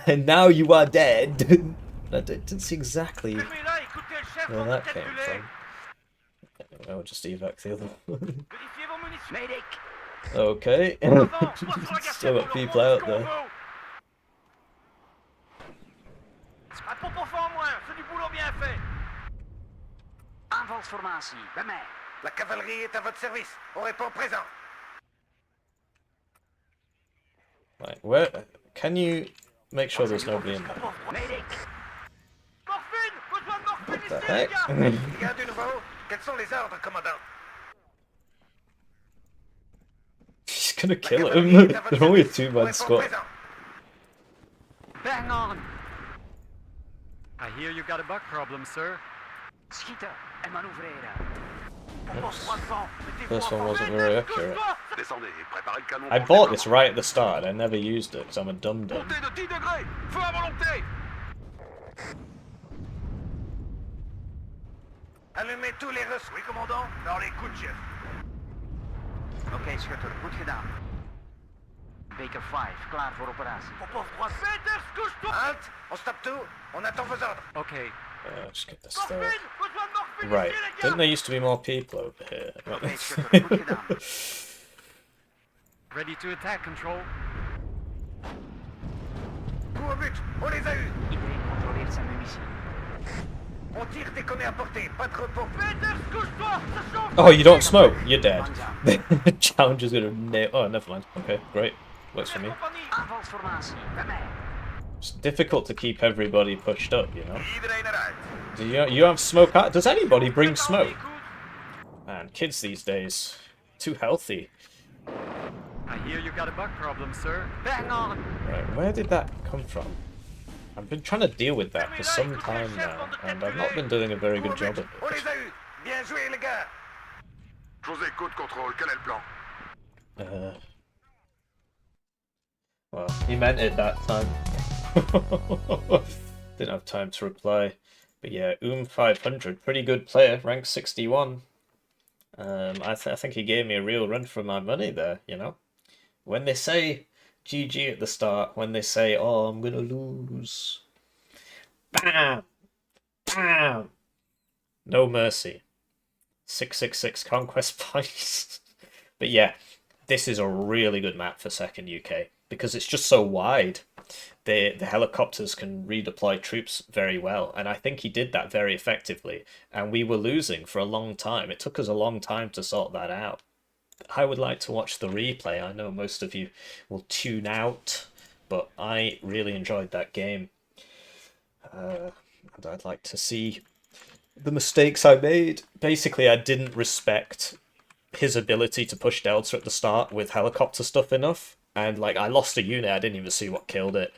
And now you are dead! I didn't see exactly Fermez-la, écoutez le chef where dans la that tête came du lait. from. Anyway, we'll just evac the other one. Vérifiez vos munitions. Medic! Okay. Avant, soit sur la Still gâchette, got on people leur out montre ce qu'on there. vaut. Un contre-enfant en moins, c'est du boulot bien fait. Aanvalsformatie, bij mij. La cavalerie est à votre service. On répond présent. Right, where... Can you make sure there's nobody in there? Medic! Morphine, besoin de morphine What the ici, les heck? gars. Rien du nouveau. Quels sont les ordres, commandant? He's gonna kill him. They're only a 2-man squad. Présent. Bang on! I hear you got a buck problem, sir. Schieten en manoeuvreren. First one wasn't very accurate. Descendez et préparez le canon. I bought this right at the start, I never used it, because I'm a dum-dum. Montée de 10 degrés. Feu à volonté. Allumez tous les Russes. Oui, commandant. Dans les coups de chef. Oké, schutter, goed gedaan. Baker 5, klaar voor operatie. Peters, couche-toi. Halte. On stoppe tout. On attend vos ordres. Okay. Just get this Morphine, there. besoin de morphine Right, ici, les gars. didn't there used to be more people over here? Oké, schutter, goed gedaan. Ready to attack, control. Coup au but. On les a eus. Iedereen controleert zijn munitie. On tire dès qu'on est à portée. Pas de repos. Peters, couche-toi, ça chauffe. Oh, you don't smoke? You're dead. Challenger's gonna nail... Oh, never mind. Okay, great. Works for me. Compagnie. Aanvalsformatie, bij mij. It's difficult to keep everybody pushed up, you know? Iedereen eruit. Do you have smoke out? Does anybody bring smoke? Man, kids these days. Too healthy. I hear you got a buck problem, sir. Bang on! Right, where did that come from? I've been trying to deal with that for some time now, and I've not been doing a very good job of On it. les a eus. Bien joué, les gars. José, côte contrôle. Quel est le plan? Well, he meant it that time. Didn't have time to reply. But yeah, 500, pretty good player, rank 61. I think he gave me a real run for my money there, you know? When they say GG at the start, when they say, oh, I'm gonna lose. Bam! Bam! No mercy. 666 conquest points. But yeah, this is a really good map for second UK. because it's just so wide. The helicopters can redeploy troops very well, and I think he did that very effectively. And we were losing for a long time. It took us a long time to sort that out. I would like to watch the replay. I know most of you will tune out, but I really enjoyed that game. And I'd like to see the mistakes I made. Basically, I didn't respect his ability to push Delta at the start with helicopter stuff enough. And like, I lost a unit, I didn't even see what killed it.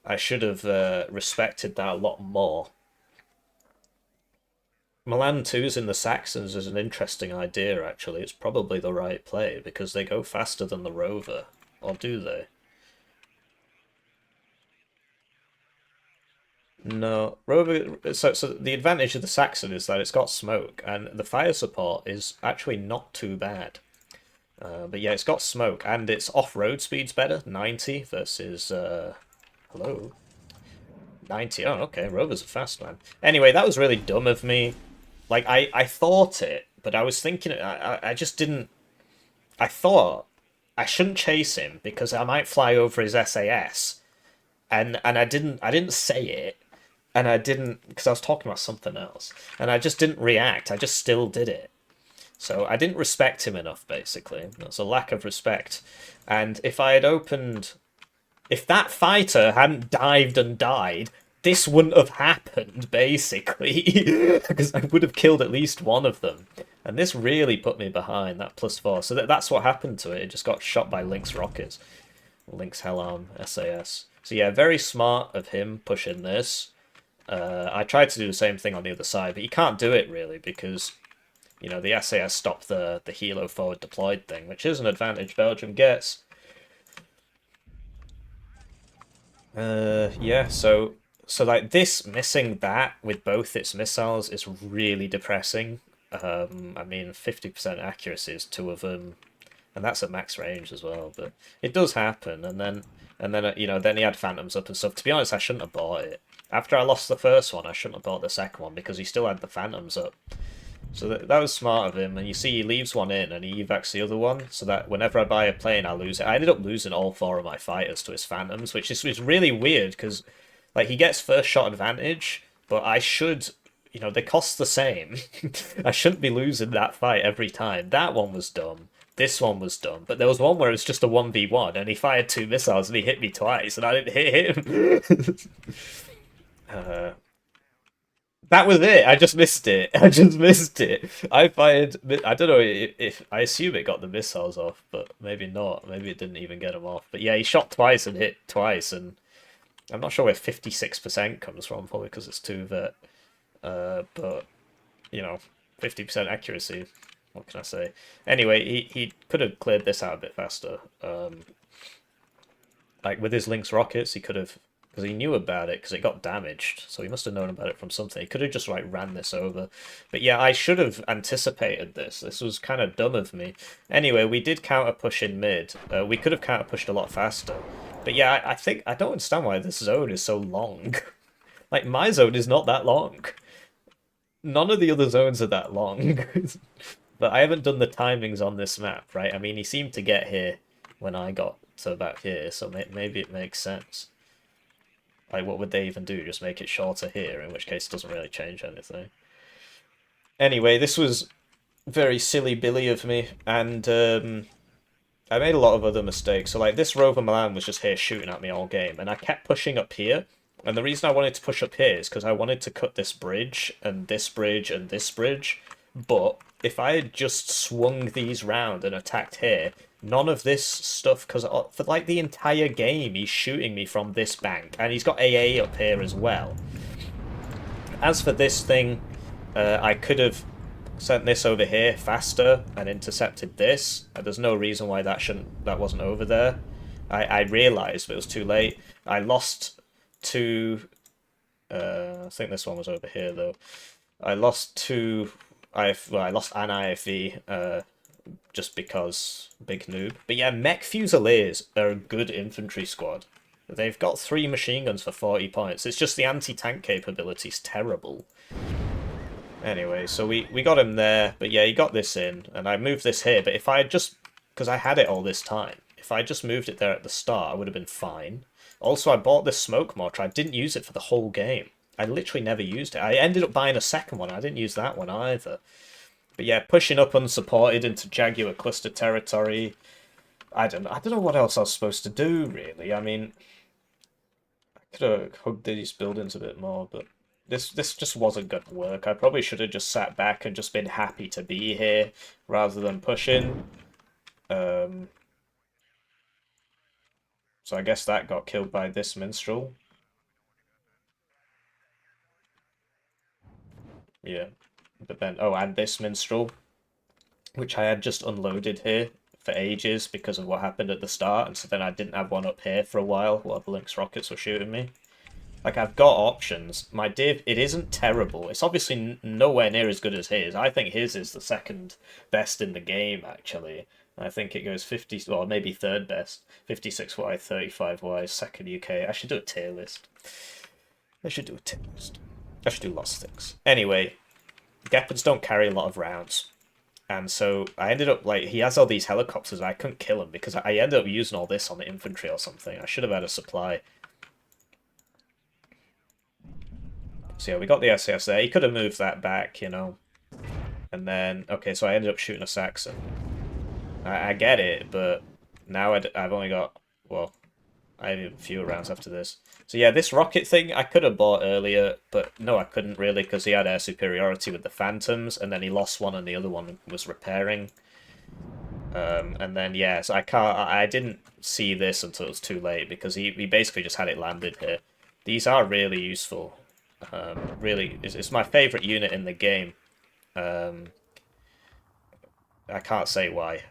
I should have respected that a lot more. Milan 2's in the Saxons is an interesting idea, actually. It's probably the right play, because they go faster than the Rover. Or do they? No. Rover... So the advantage of the Saxon is that it's got smoke, and the fire support is actually not too bad. But yeah, it's got smoke, and its off-road speed's better. 90 versus... hello? 90. Oh, okay. Rover's a fast man. Anyway, that was really dumb of me. Like, I thought it, but I was thinking... I just didn't... I thought I shouldn't chase him, because I might fly over his SAS. And I didn't say it. And I didn't... Because I was talking about something else. And I just didn't react. I just still did it. So I didn't respect him enough, basically. That's a lack of respect. And if I had opened... If that fighter hadn't dived and died, this wouldn't have happened, basically. Because I would have killed at least one of them. And this really put me behind, that +4. So that's what happened to it. It just got shot by Lynx rockets. Lynx Hellam SAS. So yeah, very smart of him pushing this. I tried to do the same thing on the other side, but you can't do it, really, because... You know, the SAS stopped the helo forward deployed thing, which is an advantage Belgium gets. Yeah, so like this missing that with both its missiles is really depressing. I mean, 50% accuracy is 2 of them, and that's at max range as well. But it does happen, and then you know, then he had phantoms up and stuff. To be honest, I shouldn't have bought it. After I lost the first one, I shouldn't have bought the second one because he still had the phantoms up. So that was smart of him, and you see he leaves one in and he evacs the other one, so that whenever I buy a plane I lose it. I ended up losing all 4 of my fighters to his phantoms, which is really weird, because like he gets first shot advantage, but I should, you know, they cost the same. I shouldn't be losing that fight every time. That one was dumb. This one was dumb, but there was one where it's just a 1v1, and he fired 2 missiles and he hit me twice, and I didn't hit him. That was it. I just missed it. I just missed it. I fired... I don't know if... I assume it got the missiles off, but maybe not. Maybe it didn't even get them off. But yeah, he shot twice and hit twice, and I'm not sure where 56% comes from, probably because it's 2 vet. But, you know, 50% accuracy. What can I say? Anyway, he could have cleared this out a bit faster. Like, with his Lynx rockets, he could have... Because he knew about it, because it got damaged. So he must have known about it from something. He could have just, like, ran this over. But yeah, I should have anticipated this. This was kind of dumb of me. Anyway, we did counter-push in mid. We could have counter-pushed a lot faster. But yeah, I think... I don't understand why this zone is so long. Like, my zone is not that long. None of the other zones are that long. But I haven't done the timings on this map, right? I mean, he seemed to get here when I got to about here, so maybe it makes sense. Like, what would they even do? Just make it shorter here, in which case it doesn't really change anything. Anyway, this was very silly Billy of me, and I made a lot of other mistakes. So, like, this Rover Milan was just here shooting at me all game, and I kept pushing up here. And the reason I wanted to push up here is because I wanted to cut this bridge, and this bridge, and this bridge. But if I had just swung these round and attacked here, none of this stuff, because for like the entire game he's shooting me from this bank, and he's got AA up here as well. As for this thing, I could have sent this over here faster and intercepted this. There's no reason why that wasn't over there. I realised, but it was too late. I lost to... I think this one was over here though. I lost to... I lost an IFV, just because big noob. But yeah, Mech Fusiliers are a good infantry squad. They've got 3 machine guns for 40 points. It's just the anti-tank capability's terrible. Anyway, so we got him there, but yeah, he got this in, and I moved this here, but if I had just... Because I had it all this time. If I just moved it there at the start, I would have been fine. Also, I bought this smoke mortar. I didn't use it for the whole game. I literally never used it. I ended up buying a second one. I didn't use that one either. But yeah, pushing up unsupported into Jaguar cluster territory. I don't know what else I was supposed to do, really. I mean, I could have hugged these buildings a bit more, but this just wasn't going to work. I probably should have just sat back and just been happy to be here rather than pushing. So I guess that got killed by this minstrel. Yeah. But then, oh, and this minstrel, which I had just unloaded here for ages because of what happened at the start, and so then I didn't have one up here for a while the Lynx rockets were shooting me. Like, I've got options. My div, it isn't terrible. It's obviously nowhere near as good as his. I think his is the second best in the game, actually. I think it goes 50, well, maybe third best. 56Y, 35Y, second UK. I should do a tier list. I should do lots of things. Anyway, Gepards don't carry a lot of rounds. And so I ended up, like, he has all these helicopters, and I couldn't kill him because I ended up using all this on the infantry or something. I should have had a supply. So yeah, we got the SAS there. He could have moved that back, you know. And then, okay, so I ended up shooting a Saxon. I get it, but now I've only got, well, I have even fewer rounds after this. So yeah, this rocket thing I could have bought earlier, but no, I couldn't really because he had air superiority with the Phantoms, and then he lost one and the other one was repairing. And then, yeah, so I didn't see this until it was too late because he basically just had it landed here. These are really useful. Really, it's my favourite unit in the game. I can't say why,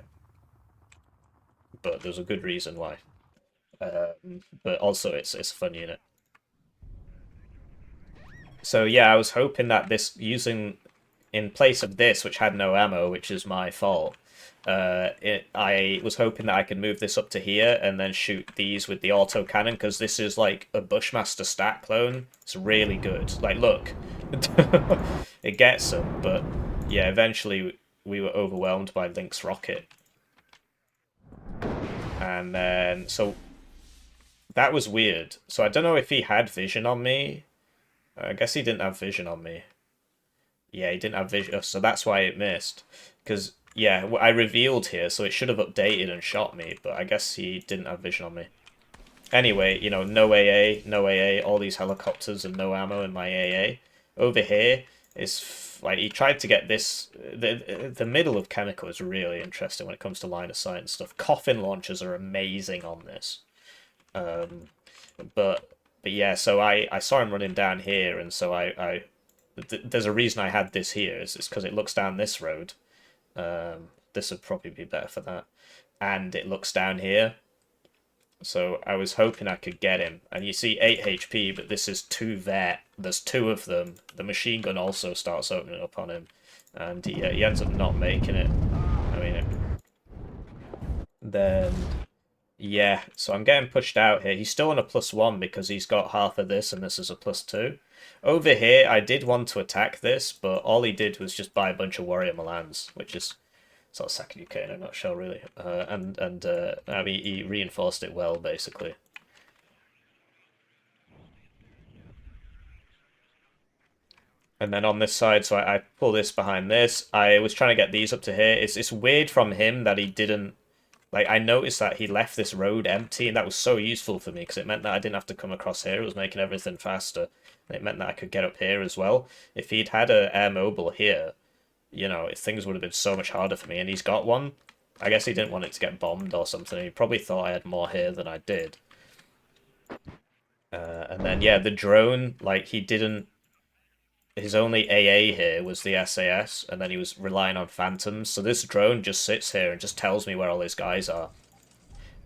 but there's a good reason why. But also, it's a fun unit. So yeah, I was hoping that this, using in place of this, which had no ammo, which is my fault. I was hoping that I could move this up to here and then shoot these with the auto cannon because this is like a Bushmaster stat clone. It's really good. Like, look, it gets them, but yeah, eventually we were overwhelmed by Lynx rocket, and then so that was weird. So I don't know if he had vision on me. I guess he didn't have vision on me. Yeah, he didn't have vision, so that's why it missed. Because, yeah, I revealed here, so it should have updated and shot me, but I guess he didn't have vision on me. Anyway, you know, no AA, all these helicopters and no ammo in my AA. Over here is, like, he tried to get this... The middle of Chemical is really interesting when it comes to line of sight and stuff. Coffin launchers are amazing on this. But yeah, so I saw him running down here, and so there's a reason I had this here. It's because it looks down this road. This would probably be better for that. And it looks down here. So I was hoping I could get him. And you see 8 HP, but this is 2 vet. There's 2 of them. The machine gun also starts opening up on him. And he ends up not making it. I mean, then... Yeah, so I'm getting pushed out here. He's still on a +1 because he's got half of this and this is a +2. Over here, I did want to attack this, but all he did was just buy a bunch of Warrior Milans, which is sort of second UK in a nutshell, really. I mean, he reinforced it well, basically. And then on this side, so I pull this behind this. I was trying to get these up to here. It's weird from him that he didn't... Like, I noticed that he left this road empty, and that was so useful for me, because it meant that I didn't have to come across here. It was making everything faster. And it meant that I could get up here as well. If he'd had an air mobile here, you know, things would have been so much harder for me. And he's got one. I guess he didn't want it to get bombed or something. He probably thought I had more here than I did. And then, yeah, the drone, like, he didn't... His only AA here was the SAS, and then he was relying on Phantoms. So this drone just sits here and just tells me where all his guys are.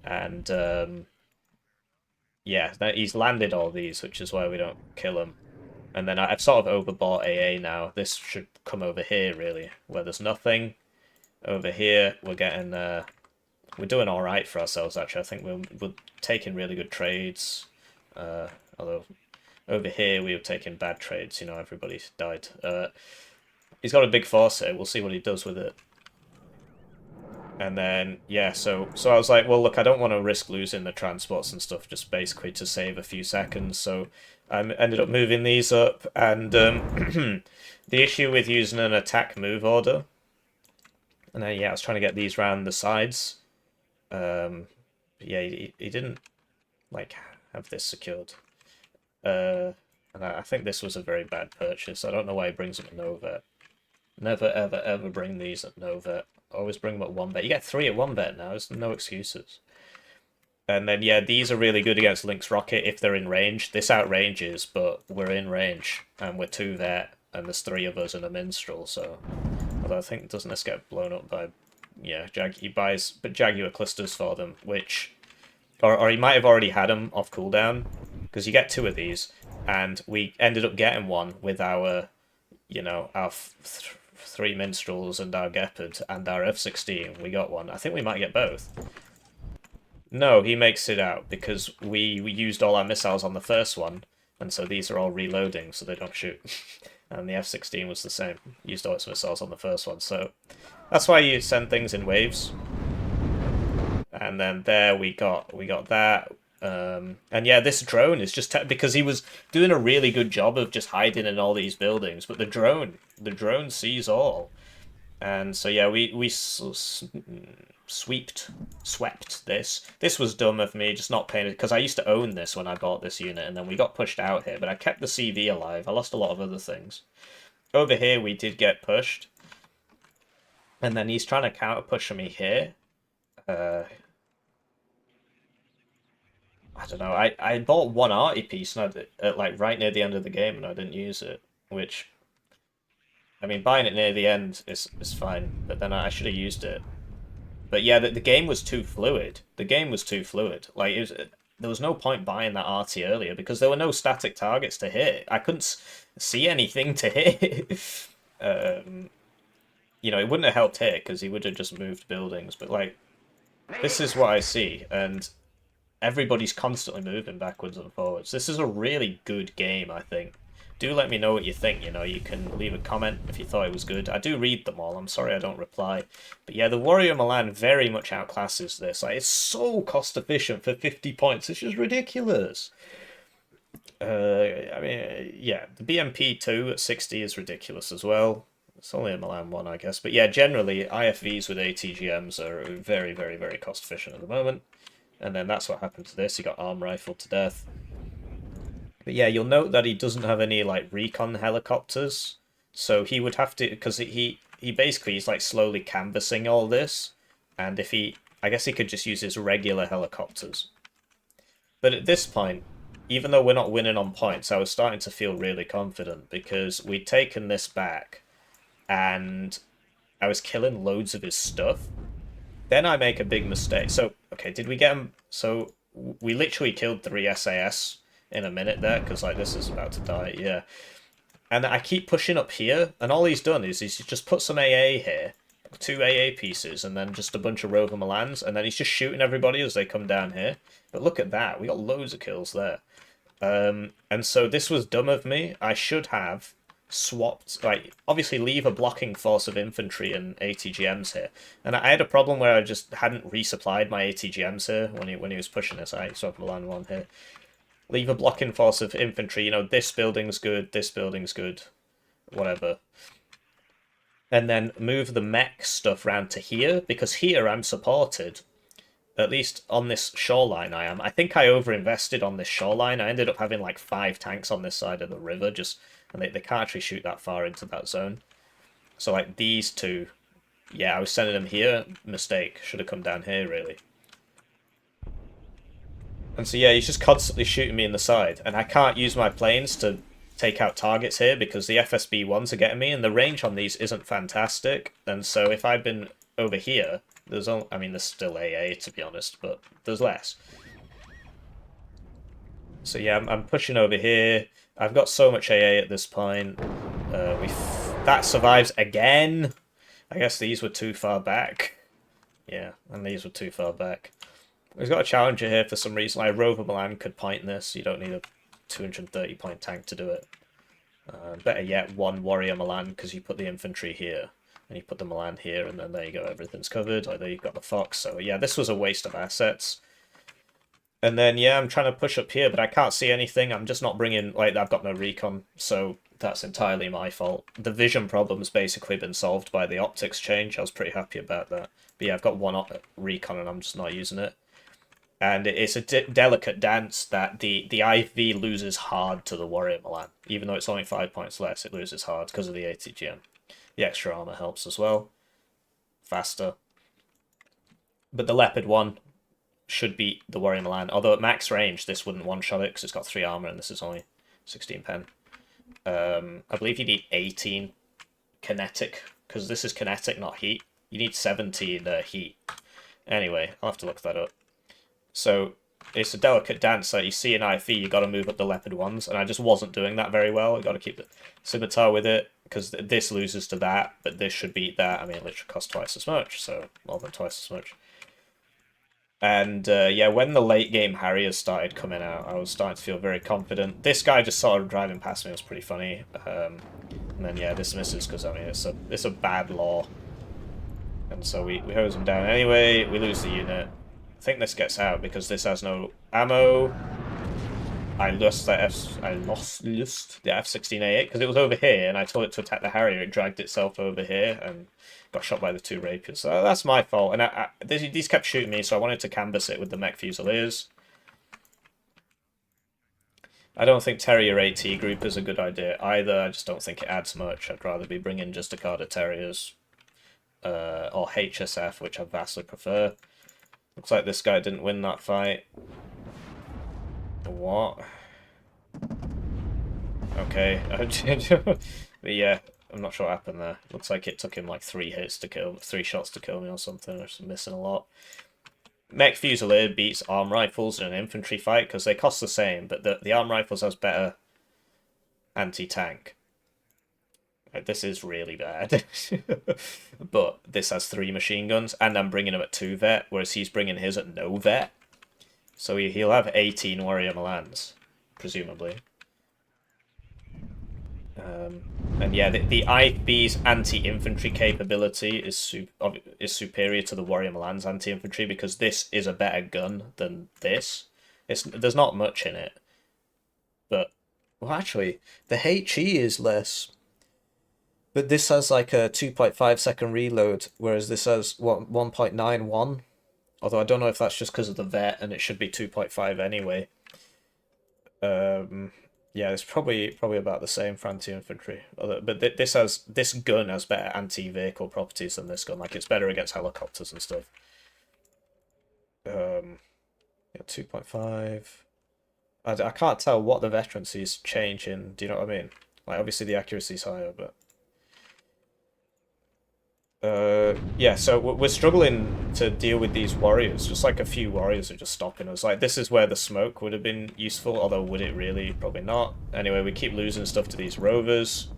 And, yeah, he's landed all these, which is why we don't kill him. And then I've sort of overbought AA now. This should come over here, really, where there's nothing. Over here, we're getting... we're doing alright for ourselves, actually. I think we're taking really good trades. Although... Over here, we were taking bad trades, you know, everybody died. He's got a big force here, we'll see what he does with it. And then, yeah, so I was like, well, look, I don't want to risk losing the transports and stuff, just basically to save a few seconds. So I ended up moving these up, and the issue with using an attack move order, and then, yeah, I was trying to get these round the sides. Yeah, he didn't, like, have this secured. And I think this was a very bad purchase. I don't know why he brings them at no vet. Never, ever, ever bring these at no vet. Always bring them at 1 bet. You get 3 at 1 bet now. There's no excuses. And then, yeah, these are really good against Lynx Rocket if they're in range. This outranges, but we're in range. And we're 2 vet, and there's 3 of us and a minstrel, so... Although I think, doesn't this get blown up by... Yeah, he buys Jaguar clusters for them, which... Or he might have already had them off cooldown, because you get 2 of these, and we ended up getting one with our, you know, our 3 minstrels and our Gepard and our F-16. We got one. I think we might get both. No, he makes it out, because we used all our missiles on the first one, and so these are all reloading, so they don't shoot. And the F-16 was the same. Used all its missiles on the first one, so... That's why you send things in waves. And then there we got that. And yeah, this drone is just because he was doing a really good job of just hiding in all these buildings, but the drone sees all. And so yeah, we swept this. This was dumb of me, just not paying it, because I used to own this when I bought this unit, and then we got pushed out here, but I kept the CV alive. I lost a lot of other things. Over here we did get pushed. And then he's trying to counter push me here. I don't know. I bought 1 arty piece and like right near the end of the game, and I didn't use it. Which, I mean, buying it near the end is fine, but then I should have used it. But yeah, the game was too fluid. The game was too fluid. Like there was no point buying that arty earlier because there were no static targets to hit. I couldn't see anything to hit. You know, it wouldn't have helped here because he would have just moved buildings. But like, this is what I see, and everybody's constantly moving backwards and forwards. This is a really good game, I think. Do let me know what you think, you know, you can leave a comment if you thought it was good. I do read them all, I'm sorry I don't reply. But yeah, the Warrior Milan very much outclasses this. Like, it's so cost efficient for 50 points, it's just ridiculous. I mean, yeah, the BMP 2 at 60 is ridiculous as well. It's only a Milan 1, I guess. But yeah, generally, IFVs with ATGMs are very, very, very cost efficient at the moment. And then that's what happened to this. He got arm rifled to death. But yeah, you'll note that he doesn't have any like recon helicopters. So he would have to, because he basically is like slowly canvassing all this. And if I guess he could just use his regular helicopters. But at this point, even though we're not winning on points, I was starting to feel really confident because we'd taken this back and I was killing loads of his stuff. Then I make a big mistake. So, okay, did we get him? So, we literally killed 3 SAS in a minute there, because, like, this is about to die, yeah. And I keep pushing up here, and all he's done is he's just put some AA here, 2 AA pieces, and then just a bunch of Rover Milans, and then he's just shooting everybody as they come down here. But look at that, we got loads of kills there. And so this was dumb of me. I should have swapped, like, obviously leave a blocking force of infantry and ATGMs here. And I had a problem where I just hadn't resupplied my ATGMs here when he was pushing this. I swapped Milan 1 here. Leave a blocking force of infantry, you know, this building's good, whatever. And then move the mech stuff round to here, because here I'm supported. At least on this shoreline I am. I think I overinvested on this shoreline. I ended up having like 5 tanks on this side of the river, and they can't actually shoot that far into that zone. So like these 2, yeah, I was sending them here. Mistake. Should have come down here, really. And so yeah, he's just constantly shooting me in the side. And I can't use my planes to take out targets here because the FSB-1s are getting me. And the range on these isn't fantastic. And so if I'd been over here, there's still AA to be honest, but there's less. So yeah, I'm pushing over here. I've got so much AA at this point. That survives again. I guess these were too far back. Yeah, and these were too far back. We've got a challenger here for some reason. Like Rover Milan could point this. You don't need a 230 point tank to do it. Better yet, 1 Warrior Milan because you put the infantry here. and you put the Milan here, and then there you go, everything's covered. Like there you've got the Fox. So yeah, this was a waste of assets. And then yeah, I'm trying to push up here, but I can't see anything. I'm just not bringing, like, I've got no recon, so that's entirely my fault. The vision problem's basically been solved by the optics change. I was pretty happy about that. But yeah, I've got one recon and I'm just not using it. And it's a delicate dance that the IV loses hard to the Warrior Milan. Even though it's only 5 points less, it loses hard because of the ATGM. The extra armor helps as well. Faster. But the Leopard one should beat the Warrior Milan. Although at max range, this wouldn't one-shot it because it's got 3 armor and this is only 16 pen. I believe you need 18 kinetic, because this is kinetic, not heat. You need 17 heat. Anyway, I'll have to look that up. So it's a delicate dance that you see in IV, you got to move up the Leopard ones, and I just wasn't doing that very well. I got to keep the Scimitar with it, because this loses to that, but this should beat that. I mean, it literally costs twice as much, so more than twice as much. And yeah, when the late game Harriers started coming out, I was starting to feel very confident. This guy just sort of driving past me was pretty funny. And then yeah, this misses because I mean it's a bad law. And so we hose him down anyway. We lose the unit. I think this gets out because this has no ammo. I lost the F-16A8 because it was over here, and I told it to attack the Harrier. It dragged itself over here and got shot by the 2 Rapiers. So that's my fault. And these kept shooting me, so I wanted to canvas it with the Mech Fusiliers. I don't think Terrier AT group is a good idea either. I just don't think it adds much. I'd rather be bringing just a card of Terriers. Or HSF, which I vastly prefer. Looks like this guy didn't win that fight. What? Okay. But yeah, I'm not sure what happened there. Looks like it took him like 3 shots to kill me or something, or missing a lot. Mech Fusilier beats arm rifles in an infantry fight because they cost the same, but the arm rifles has better anti-tank. Like, this is really bad. But this has 3 machine guns, and I'm bringing him at 2 vet, whereas he's bringing his at no vet. So he'll have 18 Warrior Milans, presumably. And yeah, the IFB's anti-infantry capability is superior to the Warrior Milan's anti-infantry because this is a better gun than this. There's not much in it. But, well actually, the HE is less. But this has like a 2.5 second reload, whereas this has, what, 1.91? Although I don't know if that's just because of the vet, and it should be 2.5 anyway. Yeah, it's probably about the same for anti-infantry. But this gun has better anti-vehicle properties than this gun. Like, it's better against helicopters and stuff. Yeah, 2.5. I can't tell what the veterancy's changing. Do you know what I mean? Like, obviously the accuracy's higher, but... yeah, so we're struggling to deal with these warriors. Just like a few warriors are just stopping us. Like, this is where the smoke would have been useful, although would it really? Probably not. Anyway, we keep losing stuff to these rovers.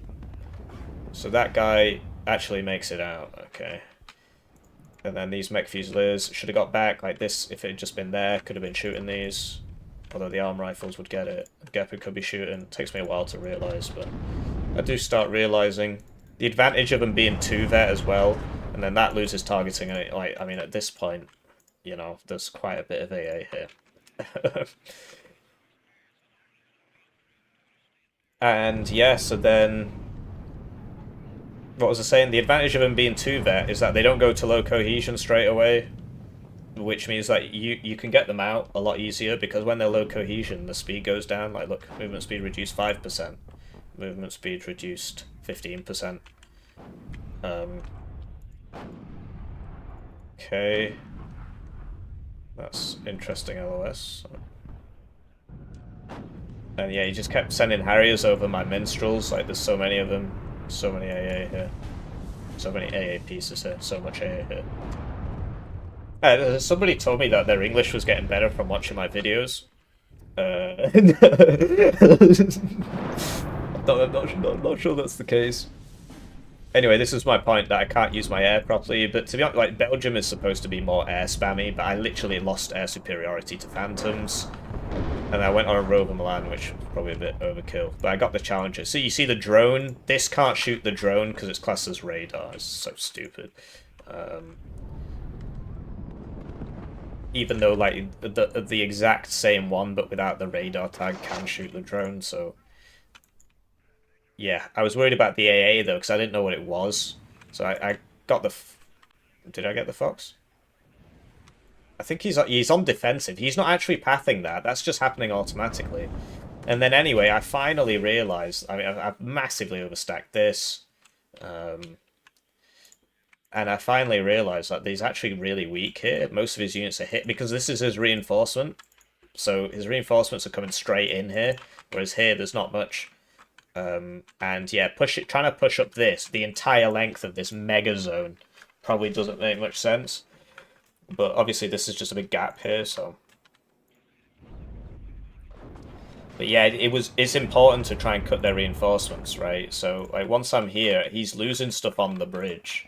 So that guy actually makes it out. Okay. And then these Mech Fusiliers should have got back. Like this, if it had just been there, could have been shooting these. Although the arm rifles would get it. Gepard could be shooting. It takes me a while to realise, but I do start realising. The advantage of them being 2 vet as well, and then that loses targeting, and like, I mean, at this point, you know, there's quite a bit of AA here. And yeah, so then, what was I saying? The advantage of them being 2 vet is that they don't go to low cohesion straight away, which means that you can get them out a lot easier, because when they're low cohesion, the speed goes down. Like, look, movement speed reduced 5%. Movement speed reduced 15%. Okay. That's interesting, LOS. And yeah, he just kept sending Harriers over my minstrels. Like, there's so many of them. So many AA here. So many AA pieces here. So much AA here. Somebody told me that their English was getting better from watching my videos. I'm not sure that's the case. Anyway, this is my point, that I can't use my air properly, but to be honest, like, Belgium is supposed to be more air spammy, but I literally lost air superiority to Phantoms. And I went on a roving Milan, which was probably a bit overkill. But I got the Challenger. So you see the drone? This can't shoot the drone because it's classed as radar. It's so stupid. Even though, like, the exact same one, but without the radar tag, can shoot the drone, so... Yeah, I was worried about the AA, though, because I didn't know what it was. So I got the... Did I get the Fox? I think he's on defensive. He's not actually pathing that. That's just happening automatically. And then anyway, I finally realised... I mean, I've massively overstacked this. And I finally realised that he's actually really weak here. Most of his units are hit because this is his reinforcement. So his reinforcements are coming straight in here. Whereas here, there's not much. And yeah, trying to push up the entire length of this mega zone probably doesn't make much sense. But obviously this is just a big gap here, so... But yeah, it's important to try and cut their reinforcements, right? So like once I'm here, he's losing stuff on the bridge.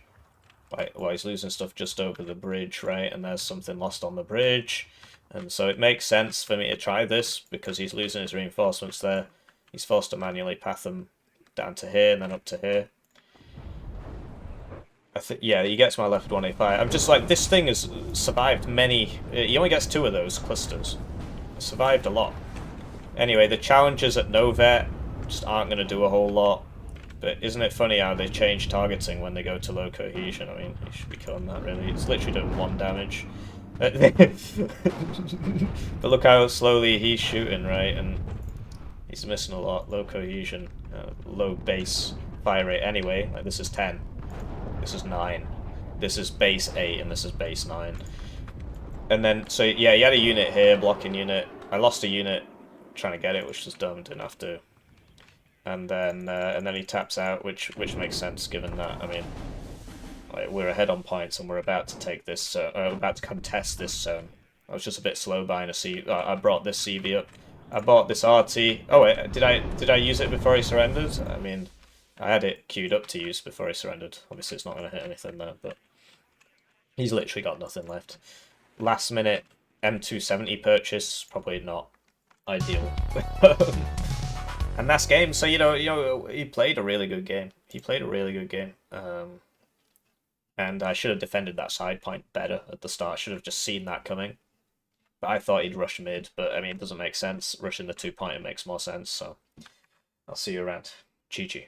Like, well, he's losing stuff just over the bridge, right? And there's something lost on the bridge. And so it makes sense for me to try this because he's losing his reinforcements there. He's forced to manually path them down to here and then up to here. Yeah, he gets my left 185. I'm just like, this thing has survived many... He only gets 2 of those clusters. It's survived a lot. Anyway, the challenges at Novet just aren't going to do a whole lot. But isn't it funny how they change targeting when they go to low cohesion? I mean, you should be killing that, really. It's literally doing 1 damage. But look how slowly he's shooting, right? And he's missing a lot. Low cohesion, low base fire rate. Anyway, like this is 10. This is 9. This is base 8, and this is base 9. And then, so yeah, he had a unit here, blocking unit. I lost a unit trying to get it, which was dumb, didn't have to. And then he taps out, which makes sense given that, I mean, like, we're ahead on points and we're about to take this, about to contest this zone. I was just a bit slow buying a C. I brought this CB up. I bought this RT. Oh wait, did I use it before he surrendered? I mean, I had it queued up to use before he surrendered. Obviously, it's not going to hit anything there, but he's literally got nothing left. Last minute M270 purchase, probably not ideal. And that's game. So you know, he played a really good game. He played a really good game. And I should have defended that side point better at the start. I should have just seen that coming. But I thought he'd rush mid. But I mean, it doesn't make sense. Rushing the 2-pointer makes more sense. So I'll see you around. GG.